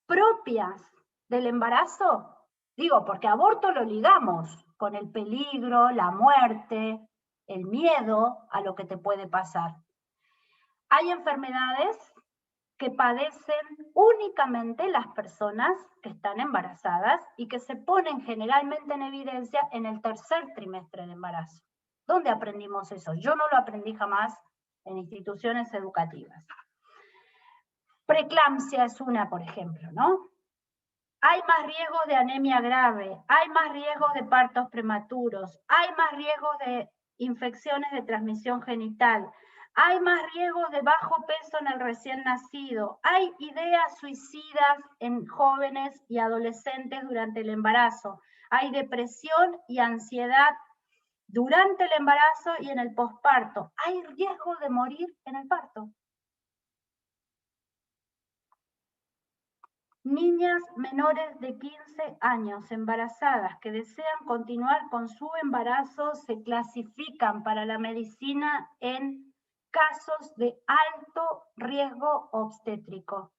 propias del embarazo. Digo, porque aborto lo ligamos con el peligro, la muerte, el miedo a lo que te puede pasar. Hay enfermedades que padecen únicamente las personas que están embarazadas y que se ponen generalmente en evidencia en el tercer trimestre de embarazo. ¿Dónde aprendimos eso? Yo no lo aprendí jamás en instituciones educativas. Preeclampsia es una, por ejemplo, ¿no? Hay más riesgos de anemia grave, hay más riesgos de partos prematuros, hay más riesgos de infecciones de transmisión genital, hay más riesgos de bajo peso en el recién nacido, hay ideas suicidas en jóvenes y adolescentes durante el embarazo, hay depresión y ansiedad durante el embarazo y en el posparto, hay riesgo de morir en el parto. Niñas menores de 15 años embarazadas que desean continuar con su embarazo se clasifican para la medicina en casos de alto riesgo obstétrico.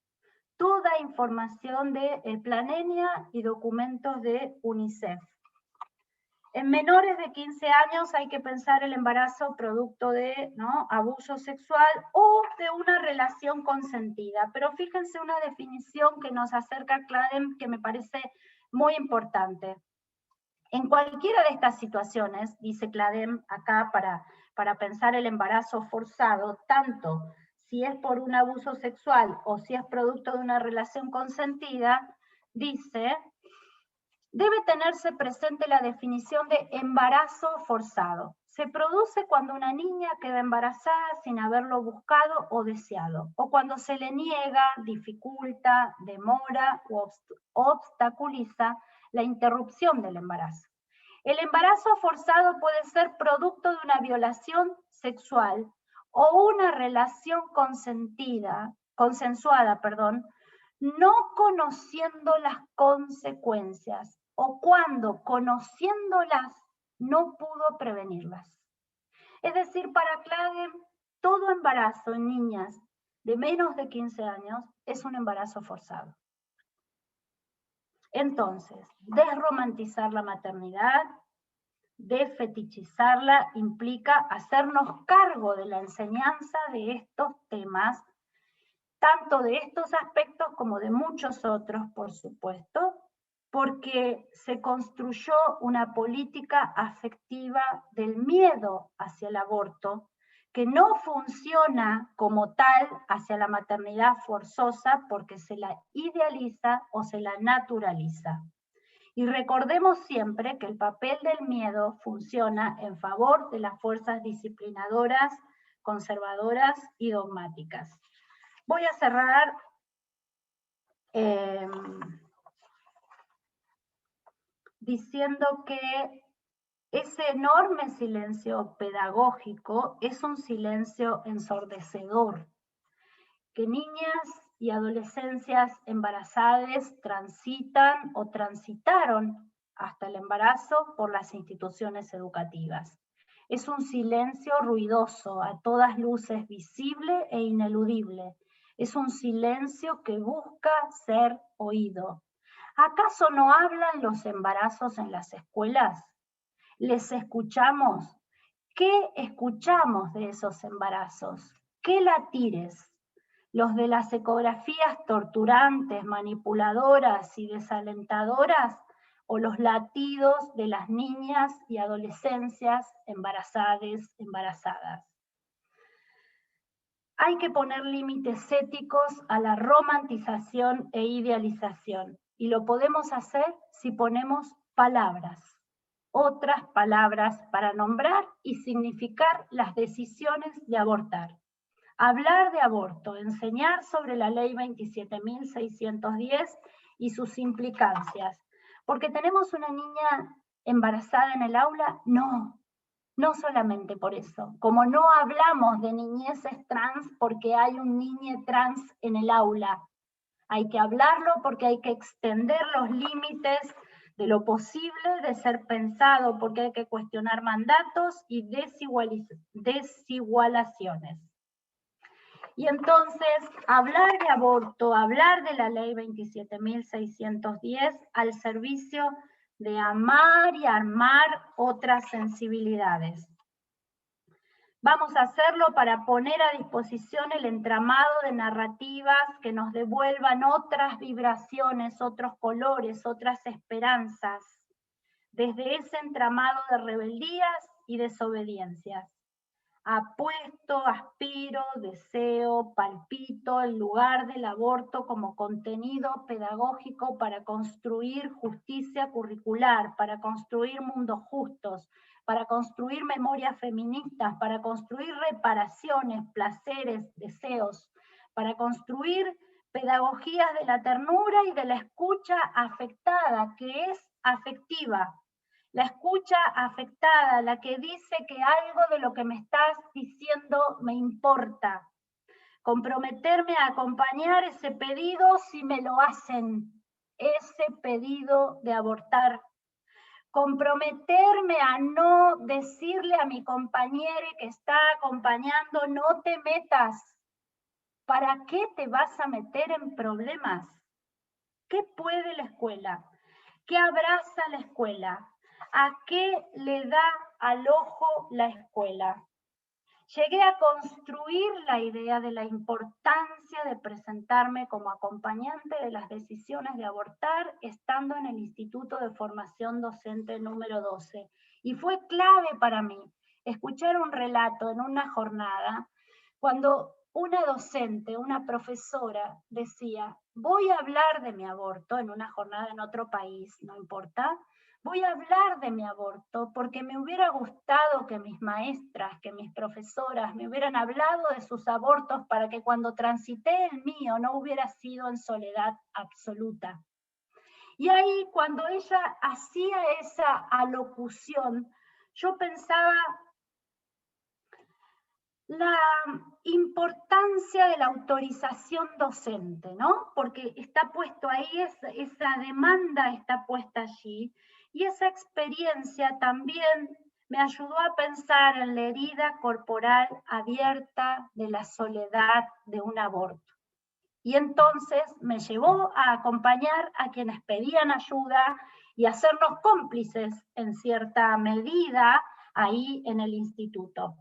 Toda información de el Planenia y documentos de UNICEF. En menores de 15 años hay que pensar el embarazo producto de abuso sexual o de una relación consentida. Pero fíjense una definición que nos acerca CLADEM que me parece muy importante. En cualquiera de estas situaciones, dice CLADEM acá para pensar el embarazo forzado, tanto si es por un abuso sexual o si es producto de una relación consentida, dice: debe tenerse presente la definición de embarazo forzado. Se produce cuando una niña queda embarazada sin haberlo buscado o deseado, o cuando se le niega, dificulta, demora o obstaculiza la interrupción del embarazo. El embarazo forzado puede ser producto de una violación sexual o una relación consensuada, no conociendo las consecuencias, o cuando, conociéndolas, no pudo prevenirlas. Es decir, para CLADEM, todo embarazo en niñas de menos de 15 años es un embarazo forzado. Entonces, desromantizar la maternidad, desfetichizarla, implica hacernos cargo de la enseñanza de estos temas tanto de estos aspectos como de muchos otros, por supuesto, porque se construyó una política afectiva del miedo hacia el aborto, que no funciona como tal hacia la maternidad forzosa porque se la idealiza o se la naturaliza. Y recordemos siempre que el papel del miedo funciona en favor de las fuerzas disciplinadoras, conservadoras y dogmáticas. Voy a cerrar diciendo que ese enorme silencio pedagógico es un silencio ensordecedor, que niñas y adolescencias embarazadas transitan o transitaron hasta el embarazo por las instituciones educativas. Es un silencio ruidoso, a todas luces visible e ineludible. Es un silencio que busca ser oído. ¿Acaso no hablan los embarazos en las escuelas? ¿Les escuchamos? ¿Qué escuchamos de esos embarazos? ¿Qué latires? ¿Los de las ecografías torturantes, manipuladoras y desalentadoras? ¿O los latidos de las niñas y adolescencias embarazadas? Hay que poner límites éticos a la romantización e idealización, y lo podemos hacer si ponemos palabras, otras palabras para nombrar y significar las decisiones de abortar. Hablar de aborto, enseñar sobre la ley 27.610 y sus implicancias. ¿Porque tenemos una niña embarazada en el aula? No, no solamente por eso. Como no hablamos de niñeces trans porque hay un niño trans en el aula. Hay que hablarlo porque hay que extender los límites de lo posible de ser pensado, porque hay que cuestionar mandatos y desigualaciones. Y entonces, hablar de aborto, hablar de la ley 27.610 al servicio de amar y armar otras sensibilidades. Vamos a hacerlo para poner a disposición el entramado de narrativas que nos devuelvan otras vibraciones, otros colores, otras esperanzas, desde ese entramado de rebeldías y desobediencias. Apuesto, aspiro, deseo, palpito el lugar del aborto como contenido pedagógico para construir justicia curricular, para construir mundos justos, para construir memorias feministas, para construir reparaciones, placeres, deseos, para construir pedagogías de la ternura y de la escucha afectada, que es afectiva. La escucha afectada, la que dice que algo de lo que me estás diciendo me importa. Comprometerme a acompañar ese pedido si me lo hacen, ese pedido de abortar. Comprometerme a no decirle a mi compañera que está acompañando, no te metas. ¿Para qué te vas a meter en problemas? ¿Qué puede la escuela? ¿Qué abraza la escuela? ¿A qué le da al ojo la escuela? Llegué a construir la idea de la importancia de presentarme como acompañante de las decisiones de abortar estando en el Instituto de Formación Docente número 12. Y fue clave para mí escuchar un relato en una jornada cuando una docente, una profesora decía, voy a hablar de mi aborto en una jornada en otro país, no importa, voy a hablar de mi aborto porque me hubiera gustado que mis maestras, que mis profesoras me hubieran hablado de sus abortos para que cuando transité el mío no hubiera sido en soledad absoluta. Y ahí cuando ella hacía esa alocución, yo pensaba la importancia de la autorización docente, ¿no? Porque está puesto ahí, esa demanda está puesta allí, y esa experiencia también me ayudó a pensar en la herida corporal abierta de la soledad de un aborto. Y entonces me llevó a acompañar a quienes pedían ayuda y a hacernos cómplices en cierta medida ahí en el instituto.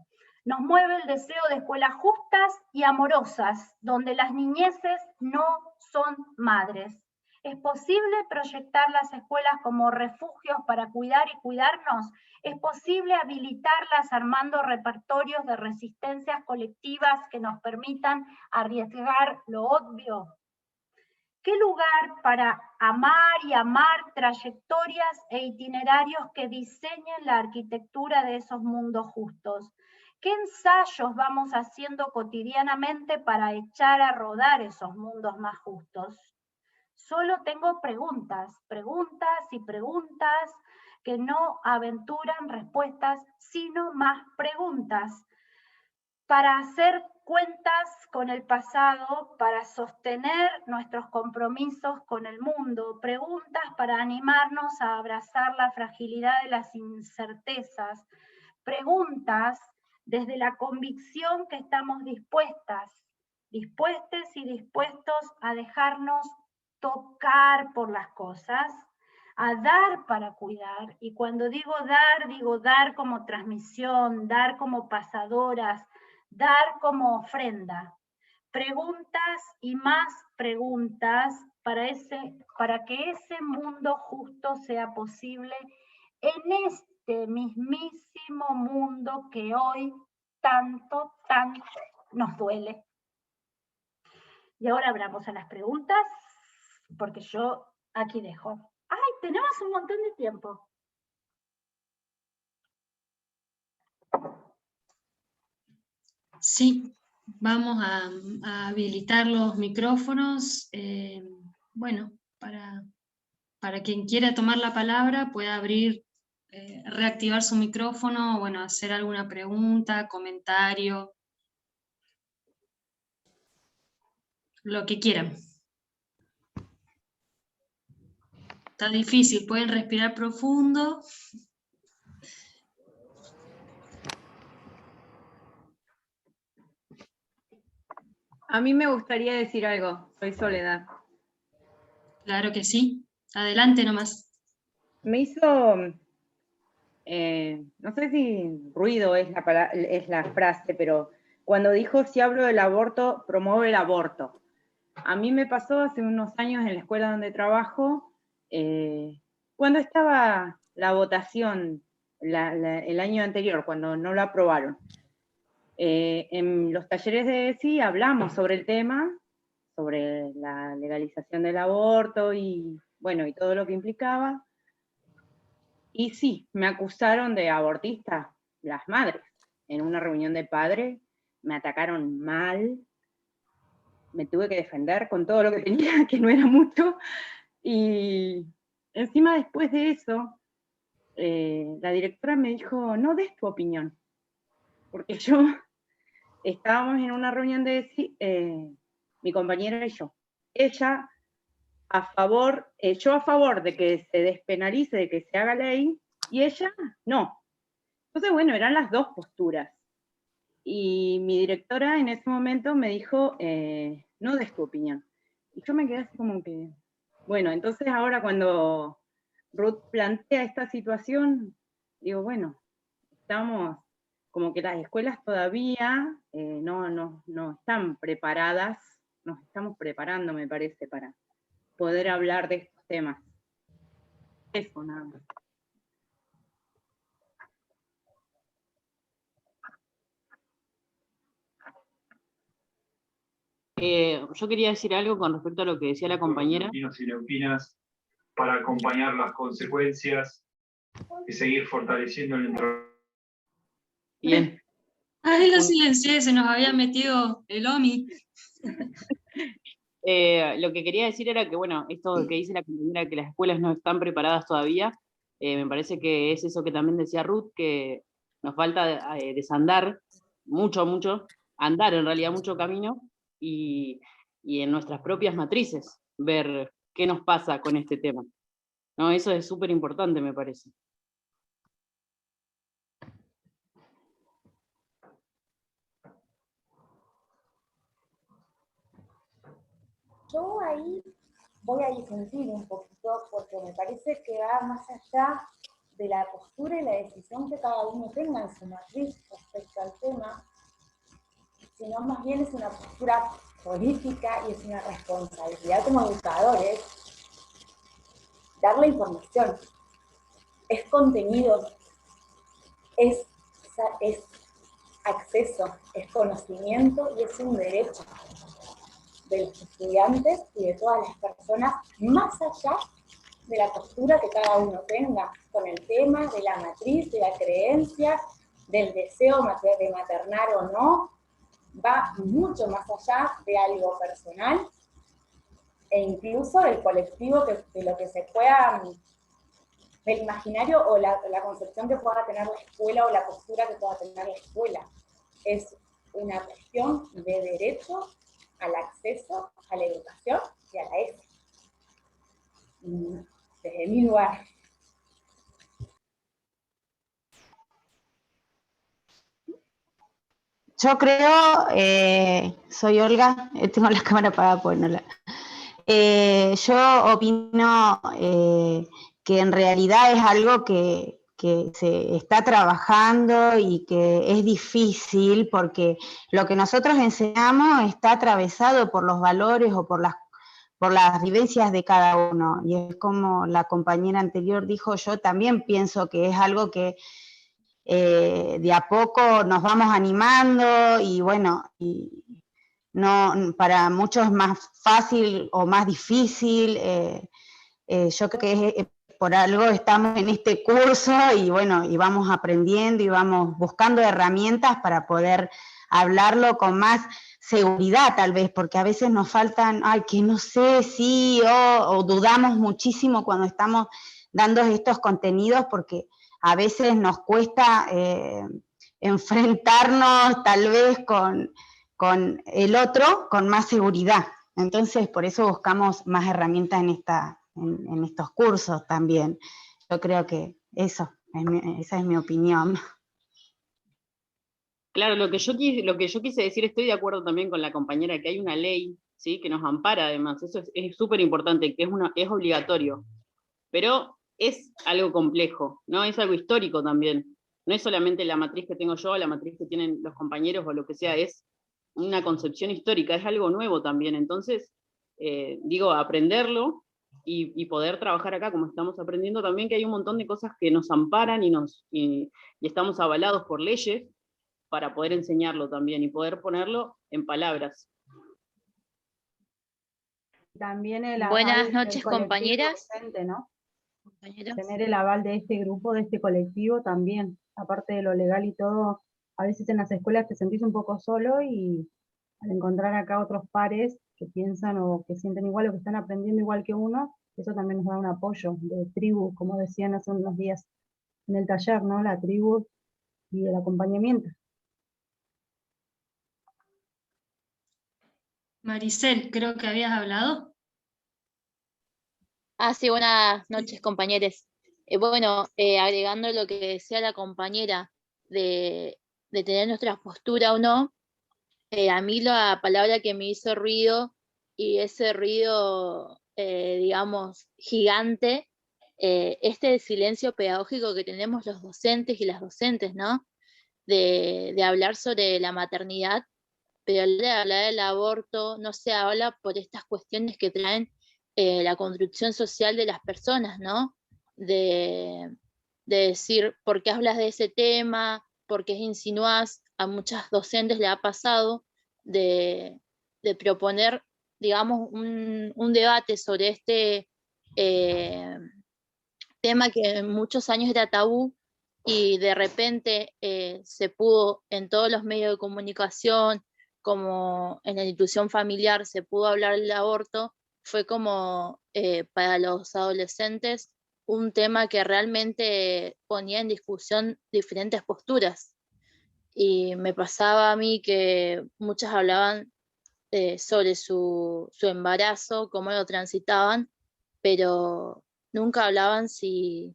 Nos mueve el deseo de escuelas justas y amorosas, donde las niñeces no son madres. ¿Es posible proyectar las escuelas como refugios para cuidar y cuidarnos? ¿Es posible habilitarlas armando repertorios de resistencias colectivas que nos permitan arriesgar lo obvio? ¿Qué lugar para amar y amar trayectorias e itinerarios que diseñen la arquitectura de esos mundos justos? ¿Qué ensayos vamos haciendo cotidianamente para echar a rodar esos mundos más justos? Solo tengo preguntas, preguntas y preguntas que no aventuran respuestas, sino más preguntas. Para hacer cuentas con el pasado, para sostener nuestros compromisos con el mundo, preguntas para animarnos a abrazar la fragilidad de las incertezas, preguntas desde la convicción que estamos dispuestas y dispuestos a dejarnos tocar por las cosas, a dar para cuidar, y cuando digo dar como transmisión, dar como pasadoras, dar como ofrenda. Preguntas y más preguntas para que ese mundo justo sea posible en este mismísimo mundo que hoy tanto nos duele. Y ahora abramos a las preguntas, porque yo aquí dejo. ¡Ay, tenemos un montón de tiempo! Sí, vamos a habilitar los micrófonos. Bueno, para quien quiera tomar la palabra pueda abrir, reactivar su micrófono, bueno, hacer alguna pregunta, comentario, lo que quieran. Está difícil, pueden respirar profundo. A mí me gustaría decir algo, soy Soledad. Claro que sí, adelante nomás. Me hizo, no sé si ruido es la frase, pero cuando dijo si hablo del aborto, promuevo el aborto. A mí me pasó hace unos años en la escuela donde trabajo, cuando estaba la votación el año anterior, cuando no lo aprobaron. En los talleres de ESI hablamos sobre el tema, sobre la legalización del aborto y, bueno, y todo lo que implicaba. Y sí, me acusaron de abortista las madres. En una reunión de padres me atacaron mal, me tuve que defender con todo lo que tenía, que no era mucho, y encima después de eso, la directora me dijo, no des tu opinión, porque estábamos en una reunión de mi compañera y yo. Ella yo a favor de que se despenalice, de que se haga ley, y ella no. Entonces, bueno, eran las dos posturas. Y mi directora en ese momento me dijo, no des tu opinión. Y yo me quedé así como que, bueno, entonces ahora cuando Ruth plantea esta situación, digo, bueno, estamos como que las escuelas todavía no están preparadas, nos estamos preparando, me parece, para poder hablar de estos temas. Eso, nada más. Yo quería decir algo con respecto a lo que decía la compañera. Y neuquinas para acompañar las consecuencias y seguir fortaleciendo el entorno. Bien. Ay, lo silencié, se nos había metido el OMI. Lo que quería decir era que, bueno, esto que dice la compañera, que las escuelas no están preparadas todavía, me parece que es eso que también decía Ruth, que nos falta desandar mucho, andar en realidad mucho camino, y en nuestras propias matrices, ver qué nos pasa con este tema. ¿No? Eso es súper importante, me parece. Yo ahí voy a disentir un poquito porque me parece que va más allá de la postura y la decisión que cada uno tenga en su matriz respecto al tema, sino más bien es una postura política y es una responsabilidad como educadores dar la información. Es contenido, es acceso, es conocimiento y es un derecho de los estudiantes y de todas las personas, más allá de la postura que cada uno tenga con el tema, de la matriz, de la creencia, del deseo de maternar o no, va mucho más allá de algo personal e incluso del colectivo, de lo que se pueda, del imaginario o la concepción que pueda tener la escuela o la postura que pueda tener la escuela. Es una cuestión de derecho al acceso a la educación y a la ESI. Desde mi lugar. Yo creo, soy Olga, tengo la cámara apagada por no la... yo opino que en realidad es algo que se está trabajando y que es difícil porque lo que nosotros enseñamos está atravesado por los valores o por las vivencias de cada uno. Y es como la compañera anterior dijo, yo también pienso que es algo que de a poco nos vamos animando y bueno, y no, para muchos es más fácil o más difícil. Yo creo que por algo estamos en este curso y bueno, y vamos aprendiendo y vamos buscando herramientas para poder hablarlo con más seguridad tal vez, porque a veces nos faltan, ay, que no sé si, o dudamos muchísimo cuando estamos dando estos contenidos porque a veces nos cuesta enfrentarnos tal vez con el otro con más seguridad. Entonces, por eso buscamos más herramientas en estos cursos también. Yo creo que esa es mi opinión. Claro, lo que yo quise decir, estoy de acuerdo también con la compañera, que hay una ley, ¿sí?, que nos ampara además, eso es súper importante, que es obligatorio, pero es algo complejo, ¿no? Es algo histórico también, no es solamente la matriz que tengo yo, la matriz que tienen los compañeros o lo que sea, es una concepción histórica, es algo nuevo también, entonces, digo, aprenderlo y poder trabajar acá como estamos aprendiendo también, que hay un montón de cosas que nos amparan y estamos avalados por leyes, para poder enseñarlo también y poder ponerlo en palabras. También el aval Buenas del noches, colectivo compañeras. docente, ¿no? Compañeros. Tener el aval de este grupo, de este colectivo también, aparte de lo legal y todo, a veces en las escuelas te sentís un poco solo y al encontrar acá otros pares que piensan o que sienten igual o que están aprendiendo igual que uno, eso también nos da un apoyo de tribu, como decían hace unos días en el taller, ¿no? La tribu y el acompañamiento. Maricel, creo que habías hablado. Sí, buenas noches, compañeros. Bueno, agregando lo que decía la compañera de tener nuestra postura o no, a mí la palabra que me hizo ruido, y ese ruido, digamos, gigante, este silencio pedagógico que tenemos los docentes y las docentes, ¿no? De hablar sobre la maternidad, pero al hablar del aborto no se habla por estas cuestiones que traen la construcción social de las personas, ¿no? De decir, ¿por qué hablas de ese tema? ¿Por qué insinúas? A muchas docentes le ha pasado de proponer, digamos, un debate sobre este tema que en muchos años era tabú, y de repente se pudo en todos los medios de comunicación, como en la institución familiar, se pudo hablar del aborto. Fue como para los adolescentes un tema que realmente ponía en discusión diferentes posturas. Y me pasaba a mí que muchas hablaban sobre su embarazo, cómo lo transitaban, pero nunca hablaban si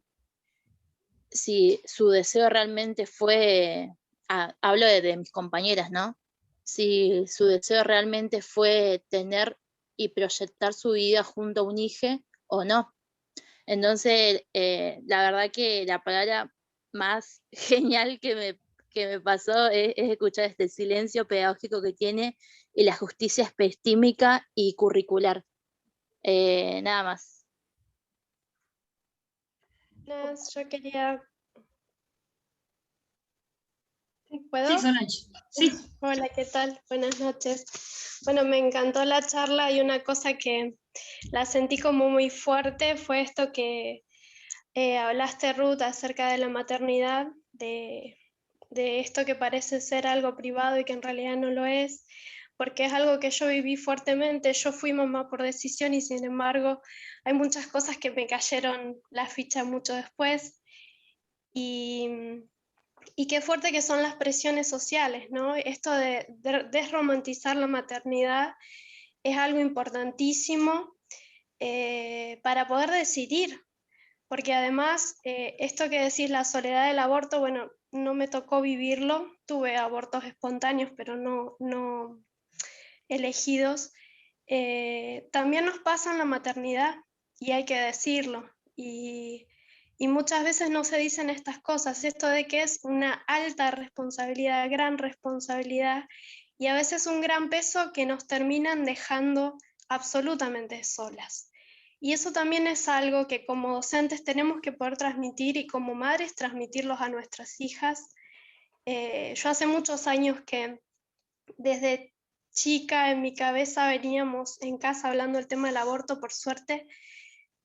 su deseo realmente fue, hablo de mis compañeras, ¿no? Si su deseo realmente fue tener y proyectar su vida junto a un hijo o no. Entonces, la verdad que la palabra más genial que me pasó es escuchar este silencio pedagógico que tiene y la justicia epistémica y curricular. Nada más. Yo quería... ¿Sí, puedo? Sí, Solange. Sí. Hola, ¿qué tal? Buenas noches. Bueno, me encantó la charla y una cosa que la sentí como muy fuerte fue esto que hablaste, Ruth, acerca de la maternidad, de esto que parece ser algo privado y que en realidad no lo es, porque es algo que yo viví fuertemente. Yo fui mamá por decisión y sin embargo hay muchas cosas que me cayeron la ficha mucho después. Y qué fuerte que son las presiones sociales, ¿no? Esto de desromantizar la maternidad es algo importantísimo para poder decidir, porque además esto que decís, la soledad del aborto, bueno, no me tocó vivirlo, tuve abortos espontáneos, pero no elegidos. También nos pasa en la maternidad y hay que decirlo. Y muchas veces no se dicen estas cosas, esto de que es una alta responsabilidad, gran responsabilidad, y a veces un gran peso que nos terminan dejando absolutamente solas. Y eso también es algo que como docentes tenemos que poder transmitir y como madres transmitirlos a nuestras hijas. Yo hace muchos años que desde chica en mi cabeza veníamos en casa hablando del tema del aborto, por suerte,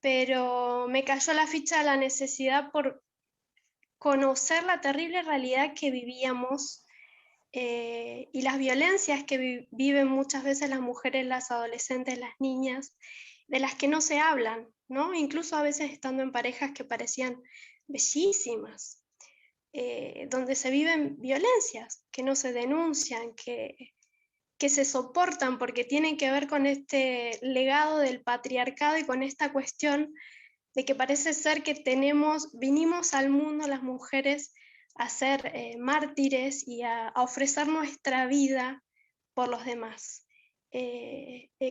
pero me cayó la ficha de la necesidad por conocer la terrible realidad que vivíamos y las violencias que viven muchas veces las mujeres, las adolescentes, las niñas, de las que no se hablan, ¿no? Incluso a veces estando en parejas que parecían bellísimas, donde se viven violencias, que no se denuncian, que se soportan porque tienen que ver con este legado del patriarcado y con esta cuestión de que parece ser que vinimos al mundo las mujeres a ser mártires y a ofrecer nuestra vida por los demás.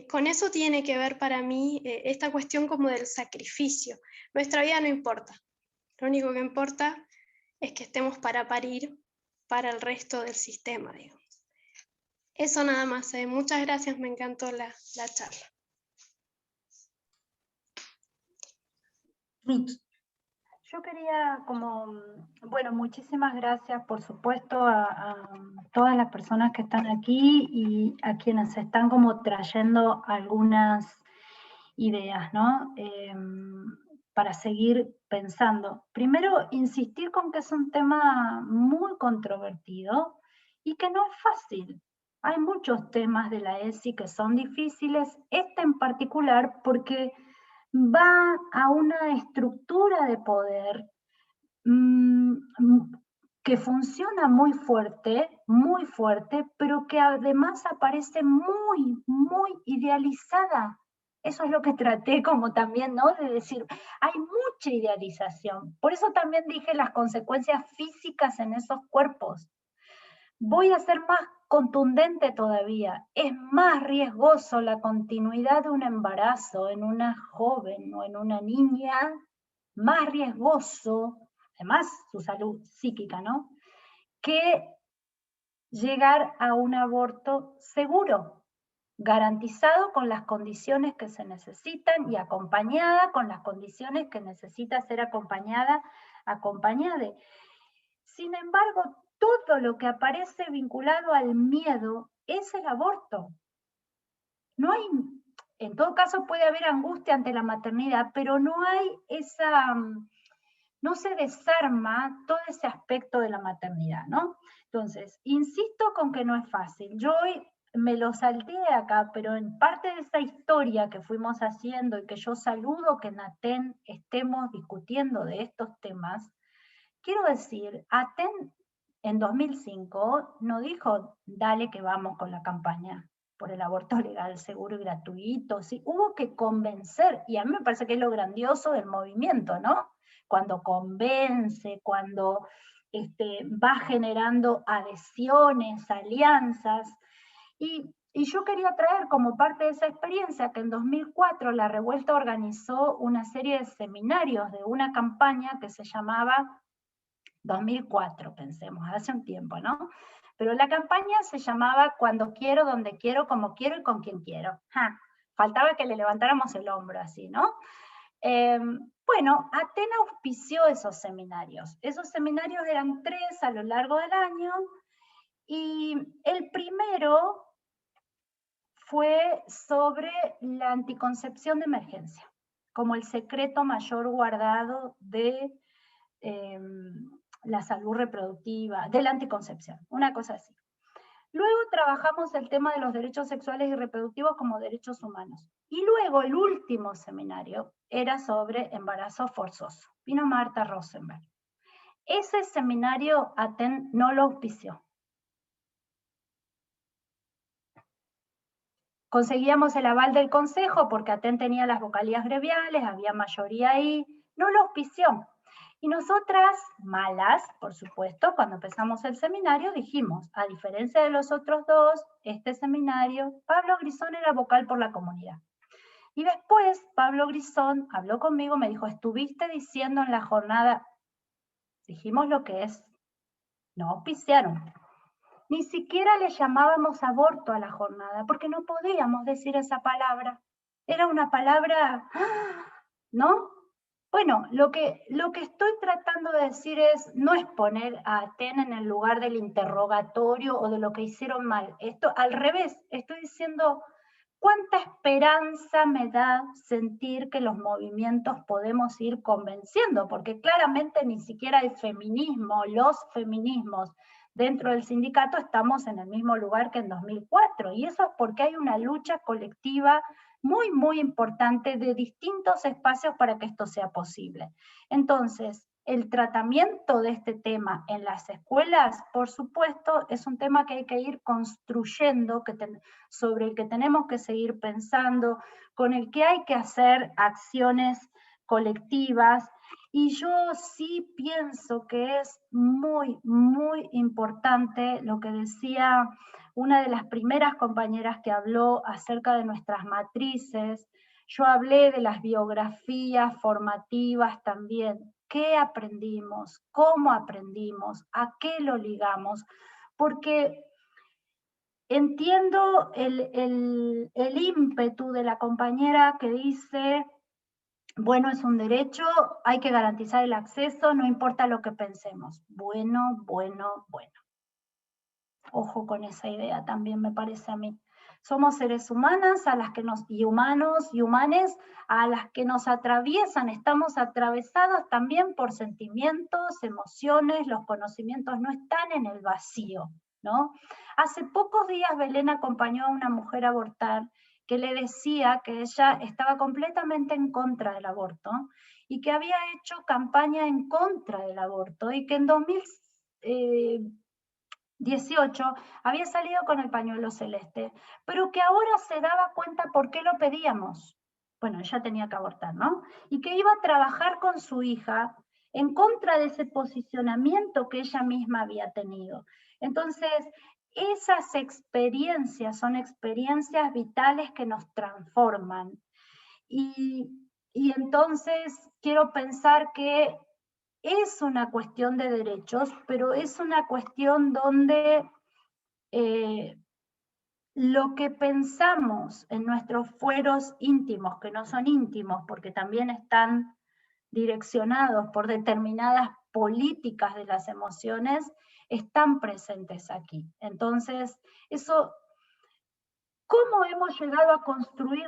Con eso tiene que ver para mí esta cuestión como del sacrificio. Nuestra vida no importa, lo único que importa es que estemos para parir para el resto del sistema, digamos. Eso nada más. Muchas gracias, me encantó la charla. Ruth. Yo quería bueno, muchísimas gracias por supuesto a todas las personas que están aquí y a quienes están como trayendo algunas ideas, ¿no? Para seguir pensando. Primero, insistir con que es un tema muy controvertido y que no es fácil. Hay muchos temas de la ESI que son difíciles, este en particular porque va a una estructura de poder que funciona muy fuerte, pero que además aparece muy, muy idealizada. Eso es lo que traté como también, ¿no? De decir, hay mucha idealización. Por eso también dije las consecuencias físicas en esos cuerpos. Voy a ser más contundente todavía. Es más riesgoso la continuidad de un embarazo en una joven o en una niña, más riesgoso, además su salud psíquica, ¿no? Que llegar a un aborto seguro, garantizado con las condiciones que se necesitan y acompañada con las condiciones que necesita ser acompañada. Sin embargo, todo lo que aparece vinculado al miedo es el aborto. No hay, en todo caso puede haber angustia ante la maternidad, pero no hay no se desarma todo ese aspecto de la maternidad, ¿no? Entonces, insisto con que no es fácil. Yo hoy me lo salté acá, pero en parte de esa historia que fuimos haciendo y que yo saludo que en ATEN estemos discutiendo de estos temas, quiero decir, ATEN en 2005 no dijo, dale que vamos con la campaña por el aborto legal, seguro y gratuito. Sí, hubo que convencer, y a mí me parece que es lo grandioso del movimiento, ¿no? Cuando convence, cuando va generando adhesiones, alianzas. Y Y yo quería traer como parte de esa experiencia que en 2004 la Revuelta organizó una serie de seminarios de una campaña que se llamaba 2004, pensemos, hace un tiempo, ¿no? Pero la campaña se llamaba Cuando quiero, donde quiero, como quiero y con quien quiero. Faltaba que le levantáramos el hombro así, ¿no? Bueno, Atena auspició esos seminarios. Esos seminarios eran 3 a lo largo del año, y el primero fue sobre la anticoncepción de emergencia, como el secreto mayor guardado de la salud reproductiva, de la anticoncepción, una cosa así. Luego trabajamos el tema de los derechos sexuales y reproductivos como derechos humanos. Y luego el último seminario era sobre embarazo forzoso. Vino Marta Rosenberg. Ese seminario Aten no lo auspició. Conseguíamos el aval del Consejo porque Aten tenía las vocalías gremiales, había mayoría ahí, no lo auspició. Y nosotras, malas, por supuesto, cuando empezamos el seminario dijimos, a diferencia de los otros dos, este seminario, Pablo Grisón era vocal por la comunidad. Y después Pablo Grisón habló conmigo, me dijo, estuviste diciendo en la jornada, dijimos lo que es, no auspiciaron. Ni siquiera le llamábamos aborto a la jornada, porque no podíamos decir esa palabra. Era una palabra, ¿no? Bueno, lo que estoy tratando de decir es, no es poner a Aten en el lugar del interrogatorio o de lo que hicieron mal. Esto, al revés, estoy diciendo, cuánta esperanza me da sentir que los movimientos podemos ir convenciendo, porque claramente ni siquiera el feminismo, los feminismos, dentro del sindicato estamos en el mismo lugar que en 2004, y eso es porque hay una lucha colectiva muy, muy importante de distintos espacios para que esto sea posible. Entonces, el tratamiento de este tema en las escuelas, por supuesto, es un tema que hay que ir construyendo, sobre el que tenemos que seguir pensando, con el que hay que hacer acciones colectivas. Y yo sí pienso que es muy, muy importante lo que decía una de las primeras compañeras que habló acerca de nuestras matrices. Yo hablé de las biografías formativas también. ¿Qué aprendimos? ¿Cómo aprendimos? ¿A qué lo ligamos? Porque entiendo el ímpetu de la compañera que dice, bueno, es un derecho, hay que garantizar el acceso, no importa lo que pensemos. Bueno, bueno, bueno. Ojo con esa idea también, me parece a mí. Somos seres humanas a las que y humanos y humanes a las que nos atraviesan, estamos atravesados también por sentimientos, emociones, los conocimientos no están en el vacío, ¿no? Hace pocos días Belén acompañó a una mujer a abortar que le decía que ella estaba completamente en contra del aborto y que había hecho campaña en contra del aborto y que en 2018 había salido con el pañuelo celeste, pero que ahora se daba cuenta por qué lo pedíamos. Bueno, ella tenía que abortar, ¿no? Y que iba a trabajar con su hija en contra de ese posicionamiento que ella misma había tenido. Entonces, esas experiencias son experiencias vitales que nos transforman. Y entonces quiero pensar que es una cuestión de derechos, pero es una cuestión donde lo que pensamos en nuestros fueros íntimos, que no son íntimos porque también están direccionados por determinadas políticas de las emociones, están presentes aquí. Entonces, eso, ¿cómo hemos llegado a construir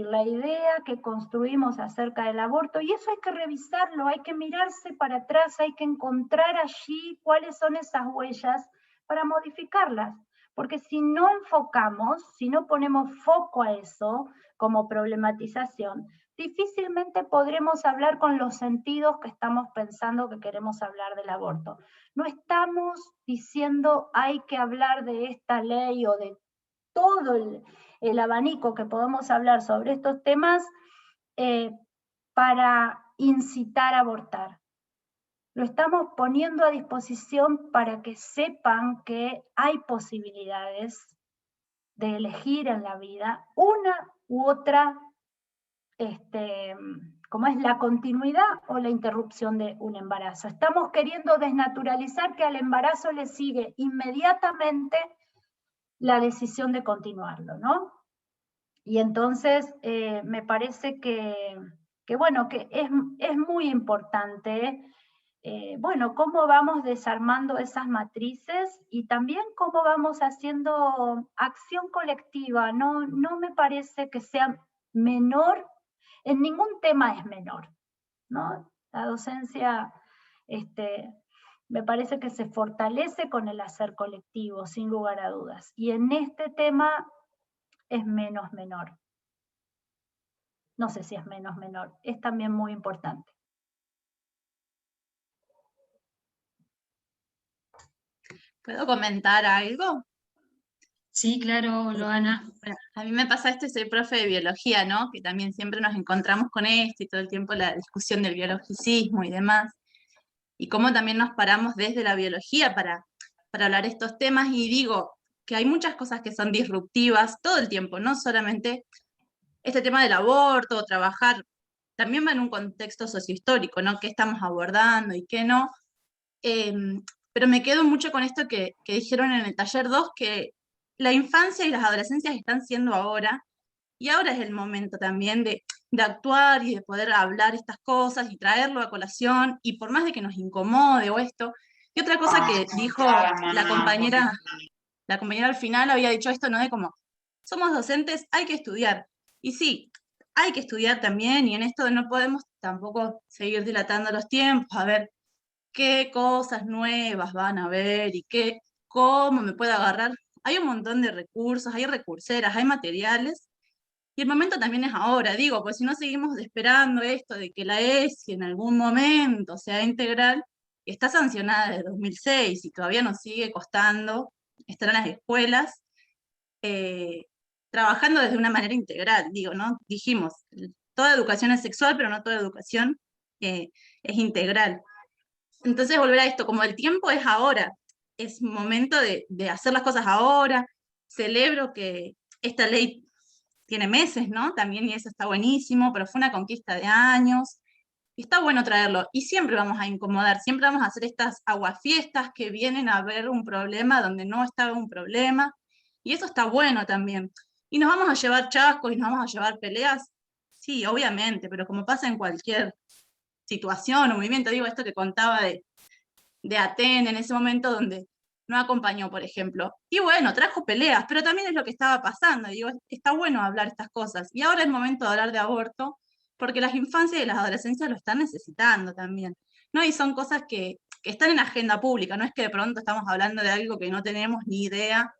la idea que construimos acerca del aborto? Y eso hay que revisarlo, hay que mirarse para atrás, hay que encontrar allí cuáles son esas huellas para modificarlas. Porque si no enfocamos, si no ponemos foco a eso como problematización, difícilmente podremos hablar con los sentidos que estamos pensando que queremos hablar del aborto. No estamos diciendo hay que hablar de esta ley o de todo el abanico que podemos hablar sobre estos temas para incitar a abortar. lo estamos poniendo a disposición para que sepan que hay posibilidades de elegir en la vida una u otra, como es la continuidad o la interrupción de un embarazo. Estamos queriendo desnaturalizar que al embarazo le sigue inmediatamente la decisión de continuarlo, ¿no? Y entonces me parece que bueno, que es muy importante, bueno, cómo vamos desarmando esas matrices y también cómo vamos haciendo acción colectiva. No me parece que sea menor, en ningún tema es menor, ¿no? La docencia, me parece que se fortalece con el hacer colectivo, sin lugar a dudas. Y en este tema es menos menor. No sé si es menos menor, es también muy importante. ¿Puedo comentar algo? Sí, claro, Loana. Bueno, a mí me pasa esto, soy profe de biología, ¿no? Que también siempre nos encontramos con esto y todo el tiempo la discusión del biologicismo y demás. Y cómo también nos paramos desde la biología para hablar estos temas, y digo que hay muchas cosas que son disruptivas todo el tiempo, no solamente este tema del aborto, trabajar, también va en un contexto sociohistórico, ¿no? ¿Qué estamos abordando y qué no? Pero me quedo mucho con esto que dijeron en el taller 2, que la infancia y las adolescencias están siendo ahora, y ahora es el momento también de actuar y de poder hablar estas cosas y traerlo a colación, y por más de que nos incomode o esto. Y otra cosa que dijo la compañera al final había dicho esto, ¿no? De como, somos docentes, hay que estudiar. Y sí, hay que estudiar también, y en esto no podemos tampoco seguir dilatando los tiempos, a ver qué cosas nuevas van a ver y cómo me puedo agarrar. Hay un montón de recursos, hay recurseras, hay materiales, y el momento también es ahora, digo, pues si no seguimos esperando esto de que la ESI en algún momento sea integral, y está sancionada desde 2006 y todavía nos sigue costando estar en las escuelas, trabajando desde una manera integral, digo, ¿no? Dijimos, toda educación es sexual, pero no toda educación es integral. Entonces volver a esto, como el tiempo es ahora, es momento de hacer las cosas ahora. Celebro que esta ley tiene meses, ¿no? También, y eso está buenísimo, pero fue una conquista de años, y está bueno traerlo, y siempre vamos a incomodar, siempre vamos a hacer estas aguafiestas que vienen a ver un problema donde no estaba un problema, y eso está bueno también. ¿Y nos vamos a llevar chascos y nos vamos a llevar peleas? Sí, obviamente, pero como pasa en cualquier situación o movimiento, digo, esto que contaba de Atene en ese momento donde no acompañó, por ejemplo. Y bueno, trajo peleas, pero también es lo que estaba pasando. Digo, está bueno hablar estas cosas. Y ahora es momento de hablar de aborto, porque las infancias y las adolescencias lo están necesitando también, ¿no? Y son cosas que están en agenda pública, no es que de pronto estamos hablando de algo que no tenemos ni idea.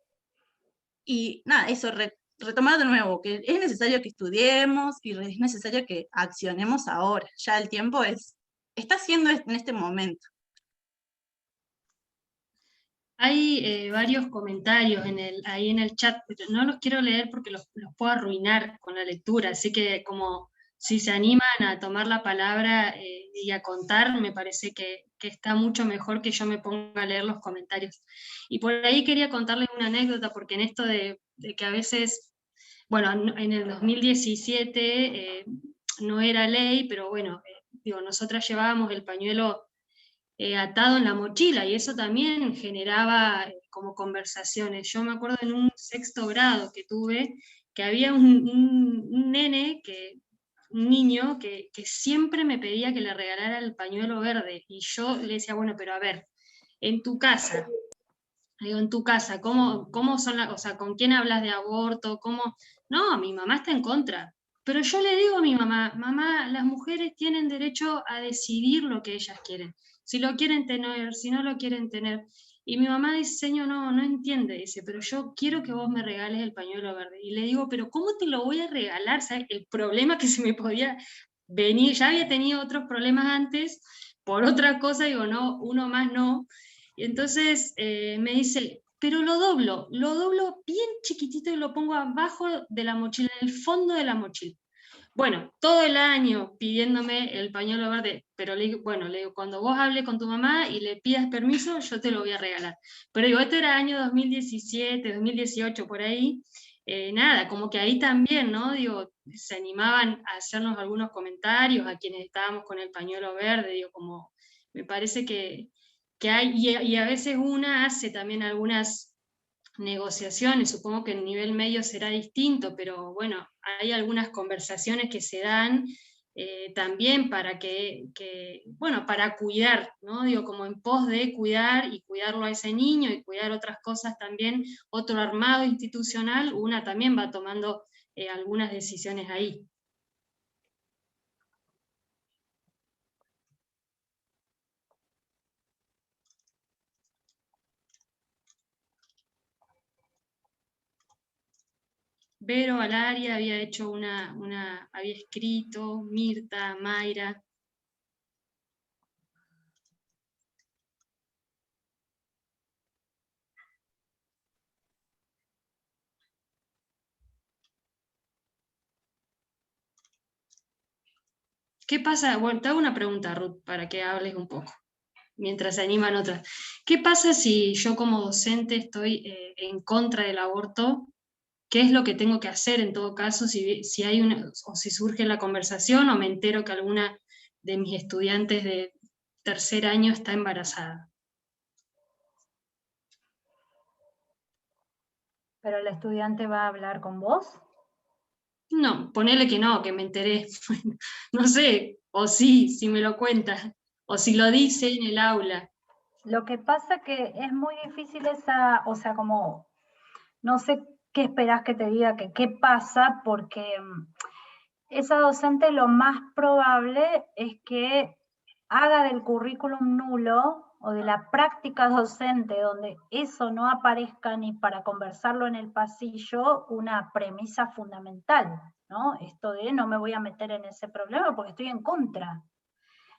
Y nada, eso, retomar de nuevo, que es necesario que estudiemos y es necesario que accionemos ahora. Ya el tiempo está siendo en este momento. Hay varios comentarios ahí en el chat, pero no los quiero leer porque los puedo arruinar con la lectura, así que como si se animan a tomar la palabra y a contar, me parece que está mucho mejor que yo me ponga a leer los comentarios. Y por ahí quería contarles una anécdota, porque en esto de que a veces, bueno, en el 2017 no era ley, pero bueno, digo, nosotras llevábamos el pañuelo atado en la mochila, y eso también generaba como conversaciones. Yo me acuerdo en un 6º grado que tuve, que había un nene, un niño que siempre me pedía que le regalara el pañuelo verde, y yo le decía, bueno, pero a ver, en tu casa, digo, en tu casa, ¿cómo son o sea, con quién hablas de aborto? ¿Cómo? No, mi mamá está en contra. Pero yo le digo a mi mamá, mamá, las mujeres tienen derecho a decidir lo que ellas quieren. Si lo quieren tener, si no lo quieren tener. Y mi mamá dice, señor, no entiende, dice, pero yo quiero que vos me regales el pañuelo verde. Y le digo, pero ¿cómo te lo voy a regalar? ¿Sabes? El problema que se me podía venir, ya había tenido otros problemas antes, por otra cosa, digo, no, uno más no. Y entonces me dice, pero lo doblo bien chiquitito y lo pongo abajo de la mochila, en el fondo de la mochila. Bueno, todo el año pidiéndome el pañuelo verde, pero le digo, bueno, le digo, cuando vos hables con tu mamá y le pidas permiso, yo te lo voy a regalar. Pero digo, esto era año 2017, 2018, por ahí, nada, como que ahí también, ¿no? Digo, se animaban a hacernos algunos comentarios a quienes estábamos con el pañuelo verde, digo, como, me parece que hay, y a veces una hace también algunas negociaciones, supongo que el nivel medio será distinto, pero bueno, hay algunas conversaciones que se dan también para bueno, para cuidar, ¿no? Digo, como en pos de cuidar y cuidarlo a ese niño y cuidar otras cosas también, otro armado institucional, una también va tomando algunas decisiones ahí. Vero Alaria había hecho había escrito, Mirta, Mayra. ¿Qué pasa? Bueno, te hago una pregunta, Ruth, para que hables un poco, mientras se animan otras. ¿Qué pasa si yo como docente estoy en contra del aborto? ¿Qué es lo que tengo que hacer en todo caso si hay o si surge la conversación o me entero que alguna de mis estudiantes de tercer año está embarazada? ¿Pero el estudiante va a hablar con vos? No, ponele que no, que me enteré. No sé, o sí, si me lo cuenta, o si lo dice en el aula. Lo que pasa que es muy difícil o sea, como, no sé qué esperás que te diga, que qué pasa, porque esa docente lo más probable es que haga del currículum nulo o de la práctica docente donde eso no aparezca ni para conversarlo en el pasillo una premisa fundamental, ¿no? Esto de no me voy a meter en ese problema porque estoy en contra.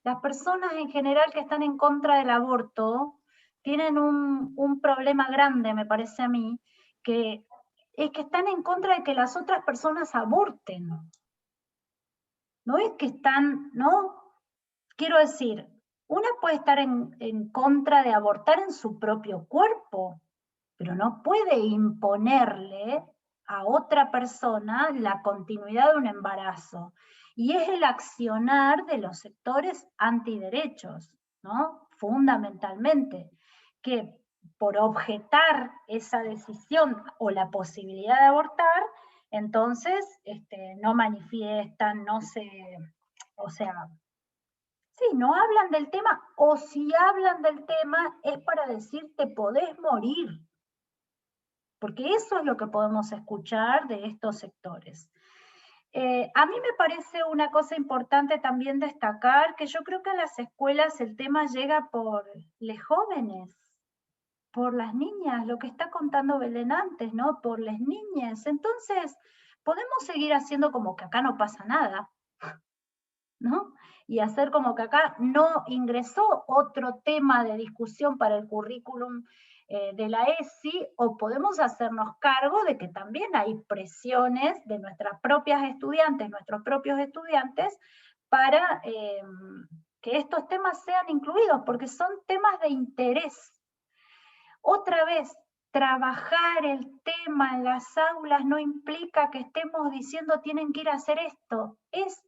Las personas en general que están en contra del aborto tienen un problema grande, me parece a mí, que es que están en contra de que las otras personas aborten. No es que están, ¿no? Quiero decir, una puede estar en contra de abortar en su propio cuerpo, pero no puede imponerle a otra persona la continuidad de un embarazo. Y es el accionar de los sectores antiderechos, ¿no? Fundamentalmente, que por objetar esa decisión o la posibilidad de abortar, entonces no manifiestan, no se, o sea, sí, no hablan del tema, o si hablan del tema es para decir te podés morir, porque eso es lo que podemos escuchar de estos sectores. A mí me parece una cosa importante también destacar que yo creo que en las escuelas el tema llega por los jóvenes, por las niñas, lo que está contando Belén antes, ¿no? Por las niñas. Entonces, podemos seguir haciendo como que acá no pasa nada, ¿no? Y hacer como que acá no ingresó otro tema de discusión para el currículum de la ESI, o podemos hacernos cargo de que también hay presiones de nuestras propias estudiantes, nuestros propios estudiantes, para que estos temas sean incluidos, porque son temas de interés. Otra vez, trabajar el tema en las aulas no implica que estemos diciendo tienen que ir a hacer esto, es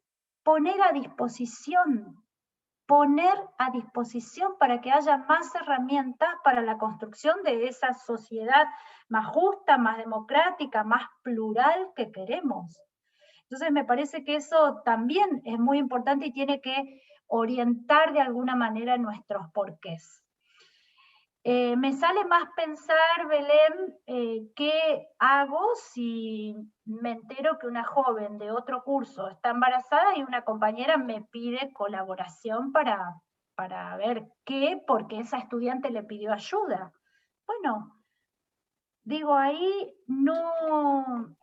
poner a disposición para que haya más herramientas para la construcción de esa sociedad más justa, más democrática, más plural que queremos. Entonces me parece que eso también es muy importante y tiene que orientar de alguna manera nuestros porqués. Me sale más pensar, Belén, qué hago si me entero que una joven de otro curso está embarazada y una compañera me pide colaboración para ver qué, porque esa estudiante le pidió ayuda. Bueno, digo, ahí no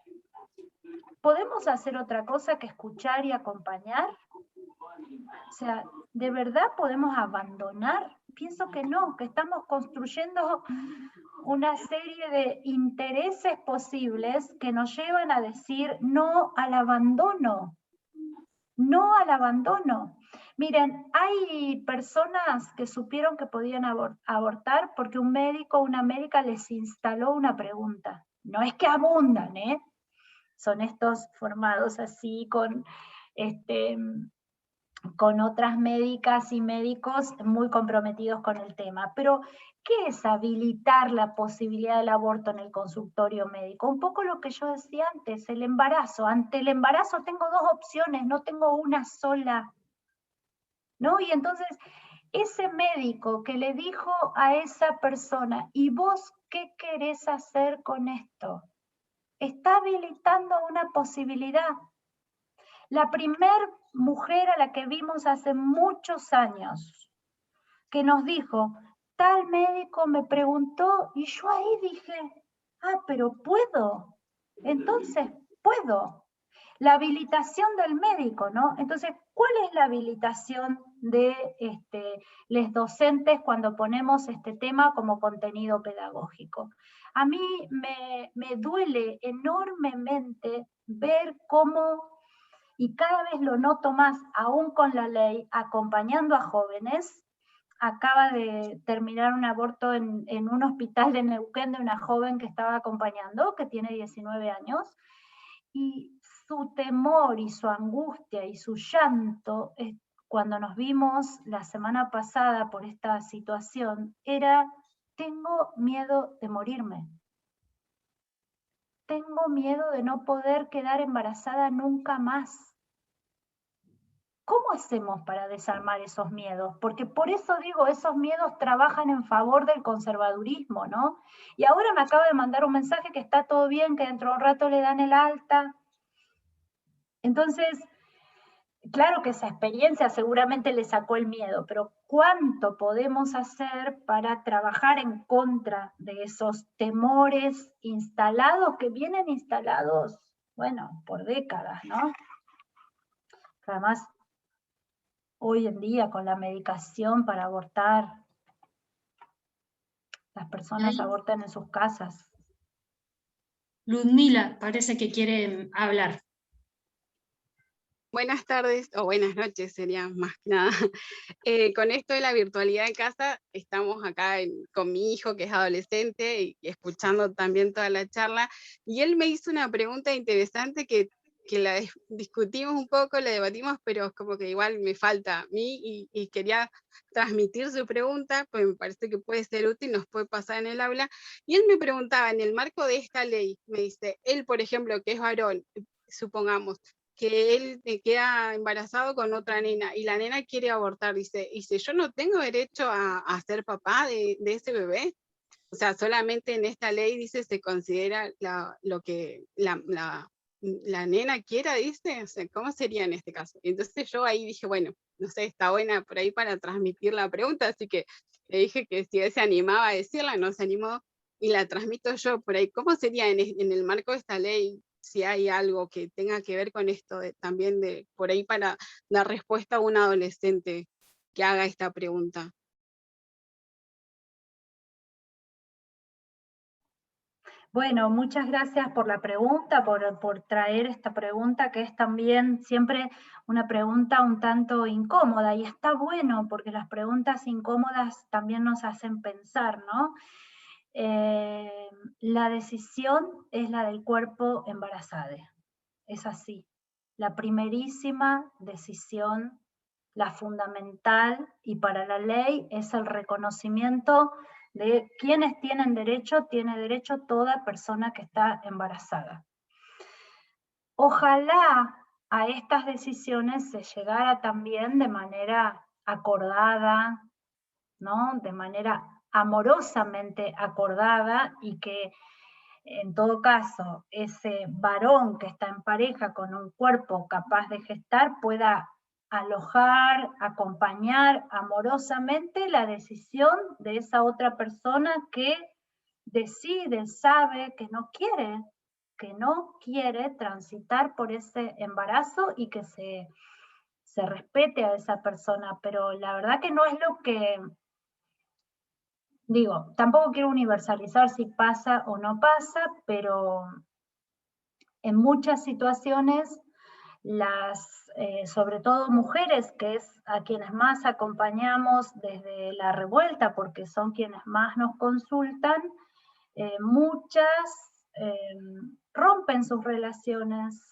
podemos hacer otra cosa que escuchar y acompañar. O sea, ¿de verdad podemos abandonar? Pienso que no, que estamos construyendo una serie de intereses posibles que nos llevan a decir no al abandono. no al abandono. Miren, hay personas que supieron que podían abortar porque un médico o una médica les instaló una pregunta. No es que abundan, ¿eh? Son estos formados así con otras médicas y médicos muy comprometidos con el tema. Pero, ¿qué es habilitar la posibilidad del aborto en el consultorio médico? Un poco lo que yo decía antes, el embarazo. Ante el embarazo tengo dos opciones, no tengo una sola, ¿no? Y entonces, ese médico que le dijo a esa persona, ¿y vos qué querés hacer con esto? Está habilitando una posibilidad. La primer mujer a la que vimos hace muchos años, que nos dijo, tal médico me preguntó, y yo ahí dije, pero puedo, entonces puedo. La habilitación del médico, ¿no? Entonces, ¿cuál es la habilitación de los docentes cuando ponemos este tema como contenido pedagógico? A mí me duele enormemente ver cómo, y cada vez lo noto más, aún con la ley, acompañando a jóvenes. Acaba de terminar un aborto en un hospital de Neuquén de una joven que estaba acompañando, que tiene 19 años, y su temor y su angustia y su llanto, cuando nos vimos la semana pasada por esta situación, era, tengo miedo de morirme. Tengo miedo de no poder quedar embarazada nunca más. ¿Cómo hacemos para desarmar esos miedos? Porque por eso digo, esos miedos trabajan en favor del conservadurismo, ¿no? Y ahora me acaba de mandar un mensaje que está todo bien, que dentro de un rato le dan el alta. Entonces, claro que esa experiencia seguramente le sacó el miedo, pero ¿cuánto podemos hacer para trabajar en contra de esos temores instalados, que vienen instalados, bueno, por décadas, ¿no? Además, hoy en día con la medicación para abortar, las personas abortan en sus casas. Ludmila parece que quiere hablar. Buenas tardes, o buenas noches sería más que nada. Con esto de la virtualidad en casa, estamos acá con mi hijo que es adolescente y escuchando también toda la charla, y él me hizo una pregunta interesante que la discutimos un poco, la debatimos, pero como que igual me falta a mí y quería transmitir su pregunta, pues me parece que puede ser útil, nos puede pasar en el aula. Y él me preguntaba, en el marco de esta ley, me dice, él por ejemplo, que es varón, supongamos, que él queda embarazado con otra nena y la nena quiere abortar, dice, yo no tengo derecho a ser papá de ese bebé. O sea, solamente en esta ley, dice, se considera lo que la nena quiera, dice, o sea, ¿cómo sería en este caso? Entonces yo ahí dije, bueno, no sé, está buena por ahí para transmitir la pregunta, así que le dije que si él se animaba a decirla, no se animó, y la transmito yo por ahí. ¿Cómo sería en el marco de esta ley, si hay algo que tenga que ver con esto también de por ahí para dar respuesta a un adolescente que haga esta pregunta? Bueno, muchas gracias por la pregunta, por traer esta pregunta, que es también siempre una pregunta un tanto incómoda, y está bueno porque las preguntas incómodas también nos hacen pensar, ¿no? La decisión es la del cuerpo embarazado, es así. La primerísima decisión, la fundamental, y para la ley es el reconocimiento de quienes tienen derecho, tiene derecho toda persona que está embarazada. Ojalá a estas decisiones se llegara también de manera acordada, ¿no? De manera amorosamente acordada, y que en todo caso ese varón que está en pareja con un cuerpo capaz de gestar pueda alojar, acompañar amorosamente la decisión de esa otra persona que decide, sabe que no quiere transitar por ese embarazo, y que se respete a esa persona. Pero la verdad que no es lo que, digo, tampoco quiero universalizar si pasa o no pasa, pero en muchas situaciones sobre todo mujeres, que es a quienes más acompañamos desde la revuelta, porque son quienes más nos consultan, muchas rompen sus relaciones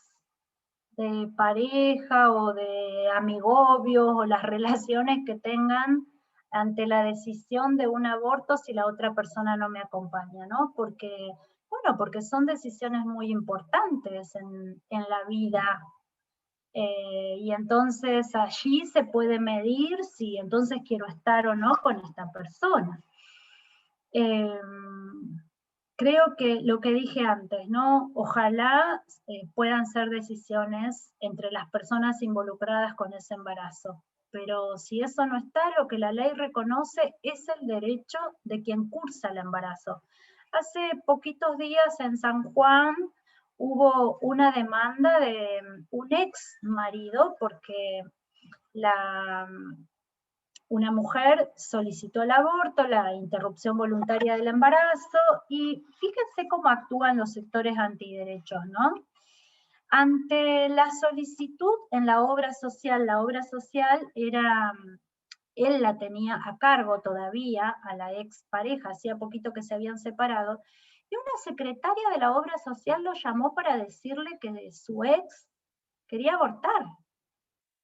de pareja o de amigobios o las relaciones que tengan ante la decisión de un aborto si la otra persona no me acompaña, ¿no? Porque, bueno, porque son decisiones muy importantes en la vida. Y entonces allí se puede medir si entonces quiero estar o no con esta persona. Creo que lo que dije antes, ¿no? Ojalá puedan ser decisiones entre las personas involucradas con ese embarazo. Pero si eso no está, lo que la ley reconoce es el derecho de quien cursa el embarazo. Hace poquitos días en San Juan hubo una demanda de un ex marido porque una mujer solicitó el aborto, la interrupción voluntaria del embarazo, y fíjense cómo actúan los sectores antiderechos, ¿no? Ante la solicitud en la obra social era, él la tenía a cargo todavía, a la ex pareja, hacía poquito que se habían separado, y una secretaria de la obra social lo llamó para decirle que su ex quería abortar.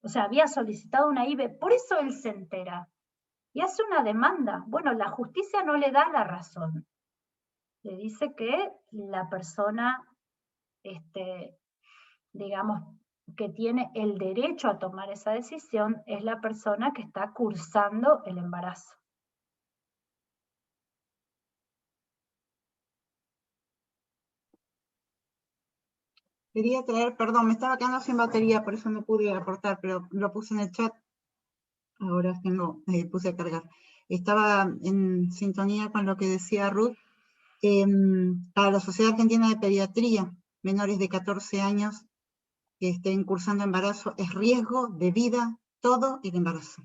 O sea, había solicitado una IVE, por eso él se entera. Y hace una demanda. Bueno, la justicia no le da la razón. Le dice que la persona, digamos, que tiene el derecho a tomar esa decisión es la persona que está cursando el embarazo. Quería traer, perdón, me estaba quedando sin batería, por eso no pude aportar, pero lo puse en el chat. Ahora puse a cargar. Estaba en sintonía con lo que decía Ruth. Para la Sociedad Argentina de Pediatría, menores de 14 años que estén cursando embarazo, es riesgo de vida todo el embarazo.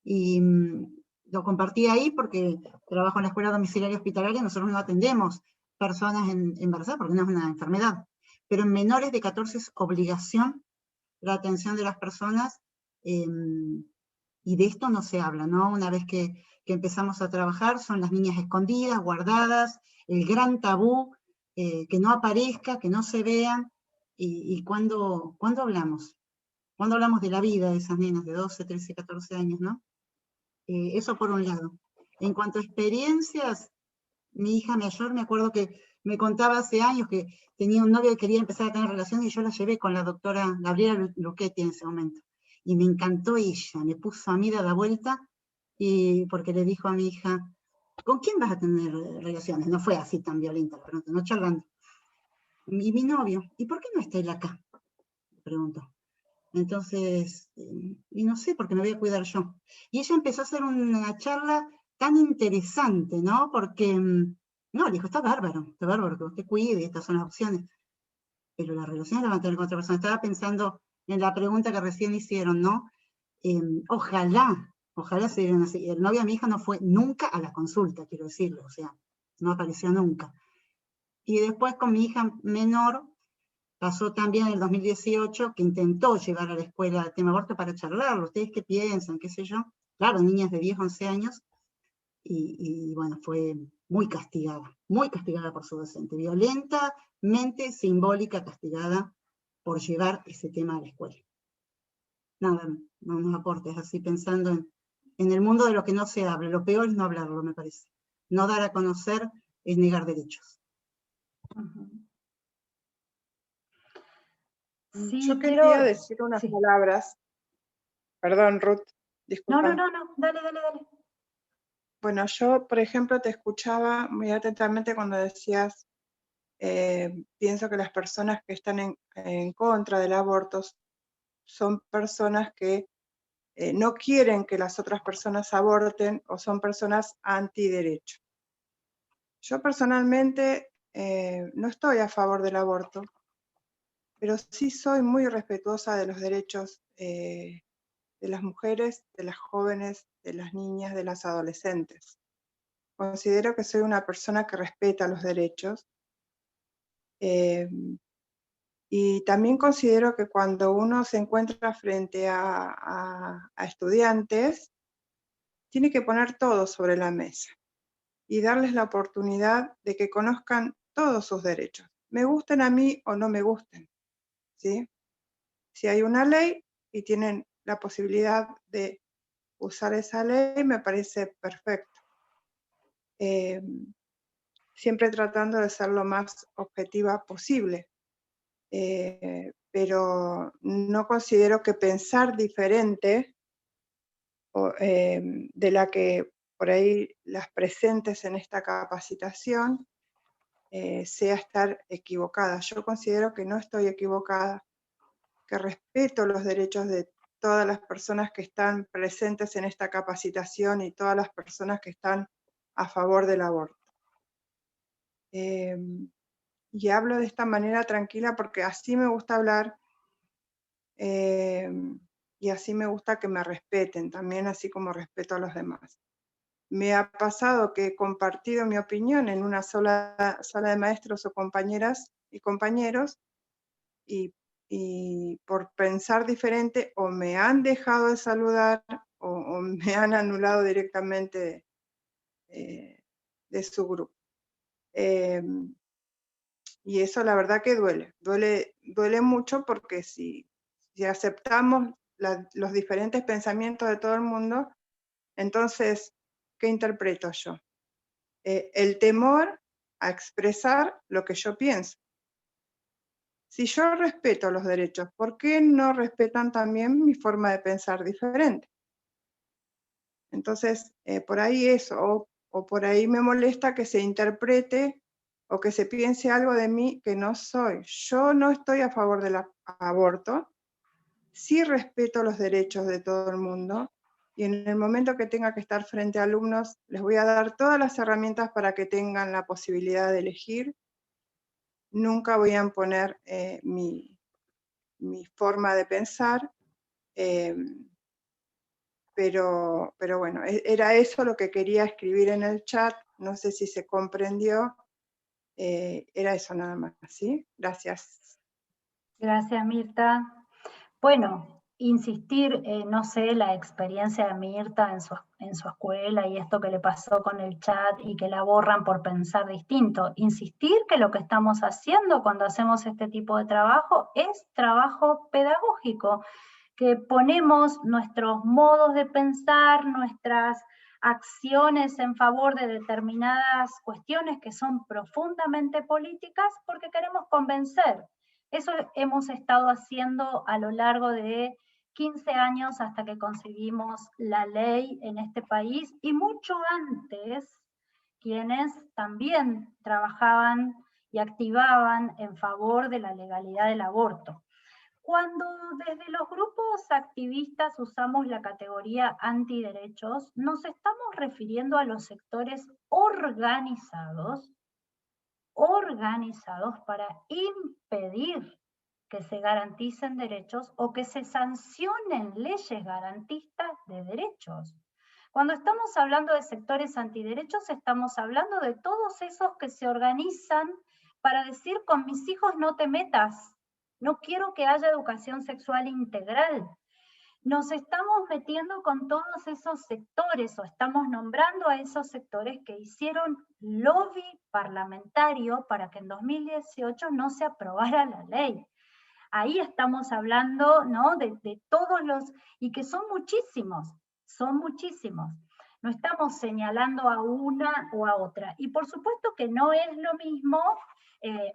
Y lo compartí ahí porque trabajo en la escuela domiciliaria hospitalaria, nosotros no atendemos personas embarazadas porque no es una enfermedad. Pero en menores de 14 es obligación la atención de las personas, y de esto no se habla, ¿no? Una vez que empezamos a trabajar, son las niñas escondidas, guardadas, el gran tabú, que no aparezca, que no se vean, y ¿cuándo hablamos? ¿Cuándo hablamos de la vida de esas nenas de 12, 13, 14 años, no? Eso por un lado. En cuanto a experiencias, mi hija mayor, me acuerdo que me contaba hace años que tenía un novio que quería empezar a tener relaciones y yo la llevé con la doctora Gabriela Luchetti en ese momento. Y me encantó ella, me puso a mí de la vuelta, y porque le dijo a mi hija, ¿con quién vas a tener relaciones? No fue así tan violenta, pero no charlando. Y mi novio, ¿y por qué no está él acá? Me preguntó. Entonces, y no sé, porque me voy a cuidar yo. Y ella empezó a hacer una charla tan interesante, ¿no? Porque, no, le dijo, está bárbaro que usted cuide, estas son las opciones. Pero las relaciones las van a tener con otra persona. Estaba pensando en la pregunta que recién hicieron, ¿no? Ojalá se dieran así. El novio de mi hija no fue nunca a la consulta, quiero decirlo, o sea, no apareció nunca. Y después con mi hija menor, pasó también en el 2018, que intentó llevar a la escuela el tema aborto para charlarlo. ¿Ustedes qué piensan? ¿Qué sé yo? Claro, niñas de 10, 11 años, y bueno, fue muy castigada por su docente, violentamente simbólica, castigada por llevar ese tema a la escuela. Nada, no nos aportes así pensando en el mundo de lo que no se habla. Lo peor es no hablarlo, me parece. No dar a conocer es negar derechos. Sí, yo quería decir unas palabras. Perdón, Ruth, disculpa. No, dale. Bueno, yo, por ejemplo, te escuchaba muy atentamente cuando decías, pienso que las personas que están en contra del aborto son personas que no quieren que las otras personas aborten o son personas antiderecho. Yo personalmente no estoy a favor del aborto, pero sí soy muy respetuosa de los derechos de las mujeres, de las jóvenes, de las niñas, de las adolescentes. Considero que soy una persona que respeta los derechos, Y también considero que cuando uno se encuentra frente a estudiantes, tiene que poner todo sobre la mesa y darles la oportunidad de que conozcan todos sus derechos, me gusten a mí o no me gusten, ¿sí? Si hay una ley y tienen la posibilidad de usar esa ley, me parece perfecto. Siempre tratando de ser lo más objetiva posible. Pero no considero que pensar diferente de la que por ahí las presentes en esta capacitación sea estar equivocada. Yo considero que no estoy equivocada, que respeto los derechos de todas las personas que están presentes en esta capacitación y todas las personas que están a favor del aborto. Y hablo de esta manera tranquila porque así me gusta hablar y así me gusta que me respeten también, así como respeto a los demás. Me ha pasado que he compartido mi opinión en una sola sala de maestros o compañeras y compañeros y por pensar diferente o me han dejado de saludar o me han anulado directamente de su grupo. Y eso la verdad que duele mucho porque si aceptamos los diferentes pensamientos de todo el mundo, entonces, ¿qué interpreto yo? El temor a expresar lo que yo pienso. Si yo respeto los derechos, ¿por qué no respetan también mi forma de pensar diferente? Entonces, por ahí eso, o por ahí me molesta que se interprete o que se piense algo de mí que no soy. Yo no estoy a favor del aborto, sí respeto los derechos de todo el mundo, y en el momento que tenga que estar frente a alumnos, les voy a dar todas las herramientas para que tengan la posibilidad de elegir. Nunca voy a imponer mi forma de pensar, pero bueno, era eso lo que quería escribir en el chat, no sé si se comprendió, era eso nada más, ¿sí? Gracias. Gracias, Mirta. Bueno, insistir, no sé, la experiencia de Mirta en su escuela y esto que le pasó con el chat y que la borran por pensar distinto. Insistir que lo que estamos haciendo cuando hacemos este tipo de trabajo es trabajo pedagógico, que ponemos nuestros modos de pensar, nuestras acciones en favor de determinadas cuestiones que son profundamente políticas porque queremos convencer. Eso hemos estado haciendo a lo largo de 15 años hasta que conseguimos la ley en este país y mucho antes quienes también trabajaban y activaban en favor de la legalidad del aborto. Cuando desde los grupos activistas usamos la categoría antiderechos, nos estamos refiriendo a los sectores organizados para impedir que se garanticen derechos o que se sancionen leyes garantistas de derechos. Cuando estamos hablando de sectores antiderechos, estamos hablando de todos esos que se organizan para decir con mis hijos no te metas, no quiero que haya educación sexual integral. Nos estamos metiendo con todos esos sectores o estamos nombrando a esos sectores que hicieron lobby parlamentario para que en 2018 no se aprobara la ley. Ahí estamos hablando, ¿no?, de todos los, y que son muchísimos. No estamos señalando a una o a otra. Y por supuesto que no es lo mismo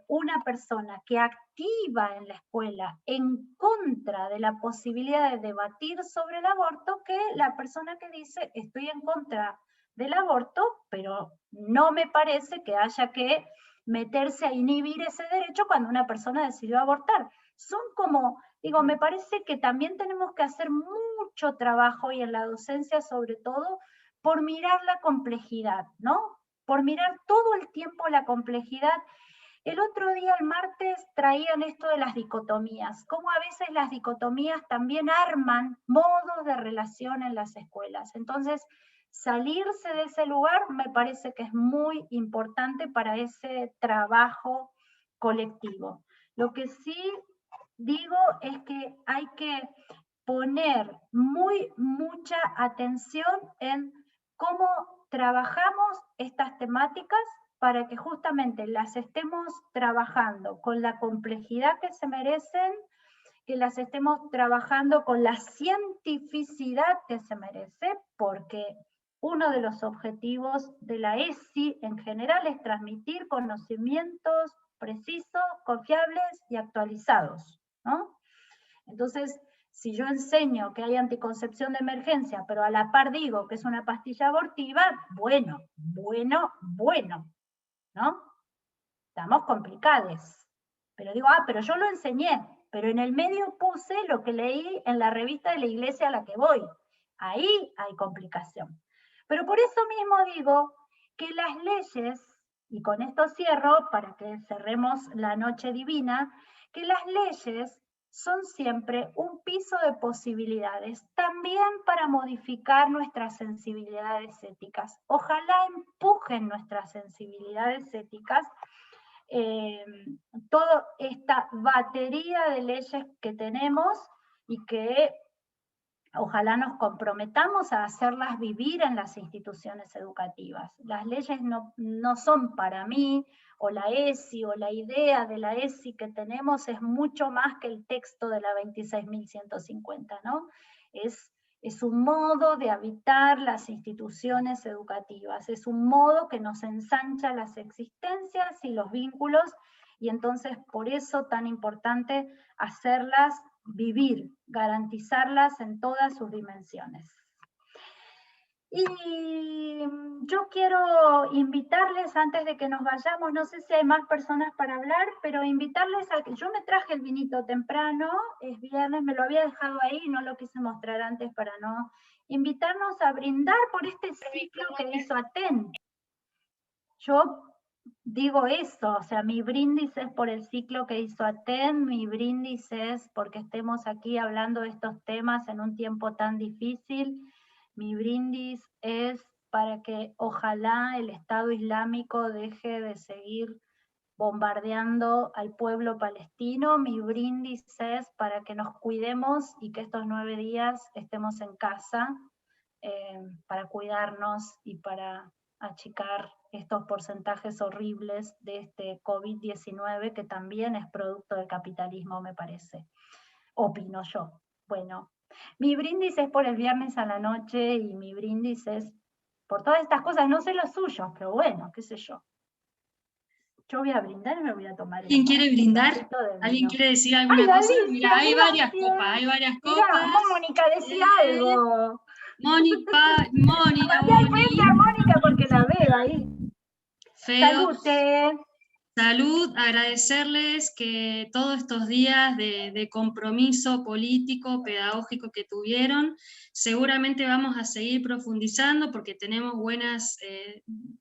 una persona que activa en la escuela en contra de la posibilidad de debatir sobre el aborto que la persona que dice estoy en contra del aborto, pero no me parece que haya que meterse a inhibir ese derecho cuando una persona decidió abortar. Son como, digo, me parece que también tenemos que hacer mucho trabajo y en la docencia sobre todo por mirar la complejidad, ¿no? Por mirar todo el tiempo la complejidad. El otro día, el martes, traían esto de las dicotomías, cómo a veces las dicotomías también arman modos de relación en las escuelas. Entonces, salirse de ese lugar me parece que es muy importante para ese trabajo colectivo. Lo que sí digo es que hay que poner mucha atención en cómo trabajamos estas temáticas para que justamente las estemos trabajando con la complejidad que se merecen, que las estemos trabajando con la cientificidad que se merece, porque uno de los objetivos de la ESI en general es transmitir conocimientos precisos, confiables y actualizados, ¿no? Entonces, si yo enseño que hay anticoncepción de emergencia, pero a la par digo que es una pastilla abortiva, bueno, ¿no? Estamos complicados. Pero digo, pero yo lo enseñé, pero en el medio puse lo que leí en la revista de la iglesia a la que voy. Ahí hay complicación. Pero por eso mismo digo que las leyes, y con esto cierro para que cerremos la noche divina, que las leyes son siempre un piso de posibilidades, también para modificar nuestras sensibilidades éticas. Ojalá empujen nuestras sensibilidades éticas toda esta batería de leyes que tenemos y que ojalá nos comprometamos a hacerlas vivir en las instituciones educativas. Las leyes no son para mí, o la ESI, o la idea de la ESI que tenemos es mucho más que el texto de la 26.150, ¿no? Es un modo de habitar las instituciones educativas, es un modo que nos ensancha las existencias y los vínculos, y entonces por eso tan importante hacerlas vivir, garantizarlas en todas sus dimensiones. Y yo quiero invitarles, antes de que nos vayamos, no sé si hay más personas para hablar, pero invitarles a que yo me traje el vinito temprano, es viernes, me lo había dejado ahí, no lo quise mostrar antes para no invitarnos a brindar por este ciclo que hizo Aten. Yo digo eso, o sea, mi brindis es por el ciclo que hizo Aten, mi brindis es porque estemos aquí hablando de estos temas en un tiempo tan difícil, mi brindis es para que ojalá el Estado Islámico deje de seguir bombardeando al pueblo palestino, mi brindis es para que nos cuidemos y que estos 9 días estemos en casa, para cuidarnos y para achicar estos porcentajes horribles de este COVID-19 que también es producto del capitalismo, me parece. Opino yo. Bueno, mi brindis es por el viernes a la noche y mi brindis es por todas estas cosas, no sé los suyos, pero bueno, qué sé yo. Yo voy a brindar y me voy a tomar ¿Quién quiere brindar? ¿Alguien quiere decir alguna cosa? Mira, hay varias copas, Mirá, Mónica, decía algo. Mónica, Mónica, porque la veo ahí. Feo. Salud, agradecerles que todos estos días de compromiso político, pedagógico que tuvieron, seguramente vamos a seguir profundizando porque tenemos buenas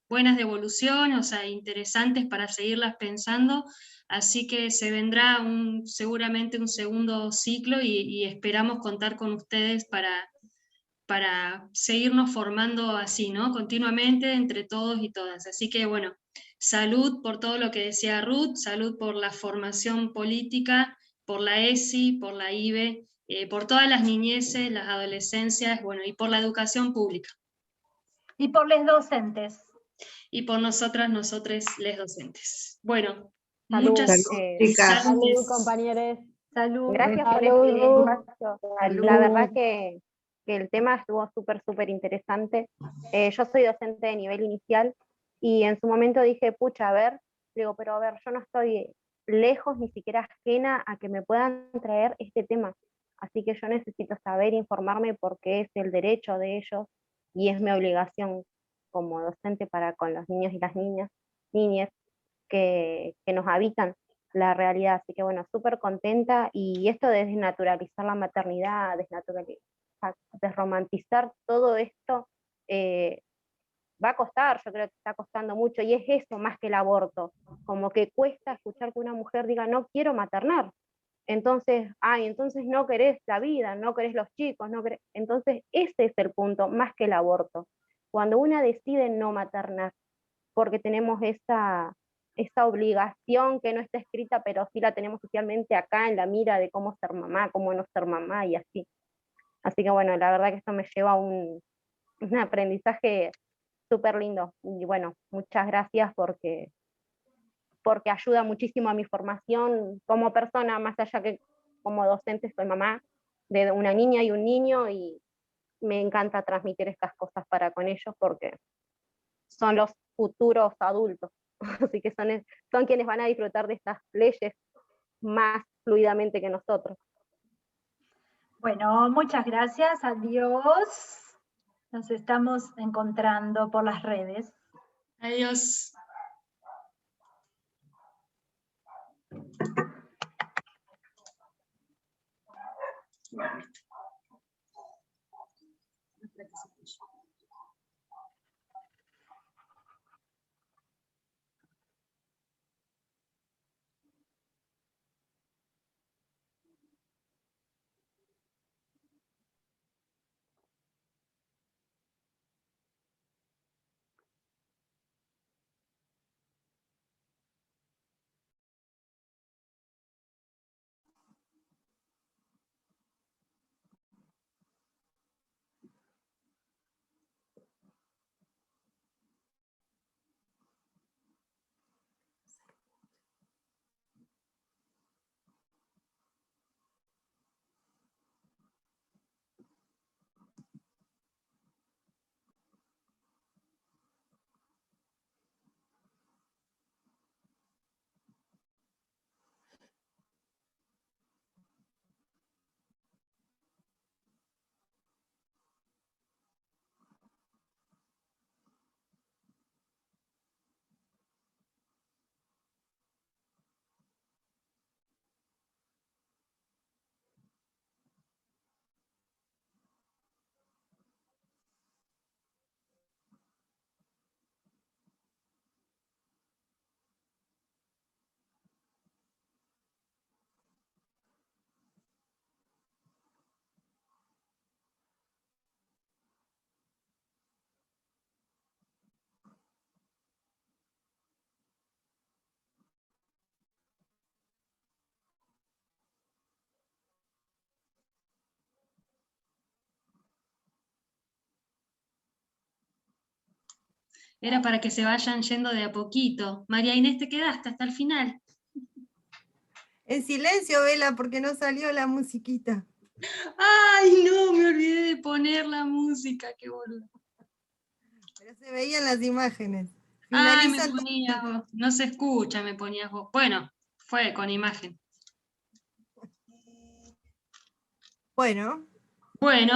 devoluciones, o sea, interesantes para seguirlas pensando, así que se vendrá seguramente un segundo ciclo y esperamos contar con ustedes para seguirnos formando así, ¿no? Continuamente entre todos y todas. Así que bueno, salud por todo lo que decía Ruth, salud por la formación política, por la ESI, por la IBE, por todas las niñeces, las adolescencias, bueno, y por la educación pública. Y por les docentes. Y por nosotras, les docentes. Bueno, salud, muchas salud, compañeros. Salud. Gracias por este espacio. La verdad que el tema estuvo súper interesante. Yo soy docente de nivel inicial y en su momento dije, pucha, a ver, digo, pero a ver, yo no estoy lejos, ni siquiera ajena a que me puedan traer este tema. Así que yo necesito saber, informarme porque es el derecho de ellos y es mi obligación como docente para con los niños y las niñas que nos habitan la realidad. Así que bueno, súper contenta, y esto de desnaturalizar la maternidad, desromantizar todo esto, va a costar, yo creo que está costando mucho, y es eso más que el aborto, como que cuesta escuchar que una mujer diga no quiero maternar, entonces no querés la vida, no querés los chicos, entonces ese es el punto, más que el aborto, cuando una decide no maternar, porque tenemos esa esa obligación que no está escrita, pero sí la tenemos socialmente acá en la mira de cómo ser mamá, cómo no ser mamá y así. Así que bueno, la verdad que esto me lleva a un aprendizaje súper lindo. Y bueno, muchas gracias porque ayuda muchísimo a mi formación como persona, más allá que como docente soy mamá de una niña y un niño, y me encanta transmitir estas cosas para con ellos porque son los futuros adultos, así que son quienes van a disfrutar de estas leyes más fluidamente que nosotros. Bueno, muchas gracias, adiós. Nos estamos encontrando por las redes. Adiós. Era para que se vayan yendo de a poquito. María Inés, te quedaste hasta el final. En silencio, Vela, porque no salió la musiquita. ¡Ay, no! Me olvidé de poner la música, qué boludo. Pero se veían las imágenes. Ay, me Finalizan ponías vos. No se escucha, me ponías vos. Bueno, fue con imagen. Bueno. Bueno.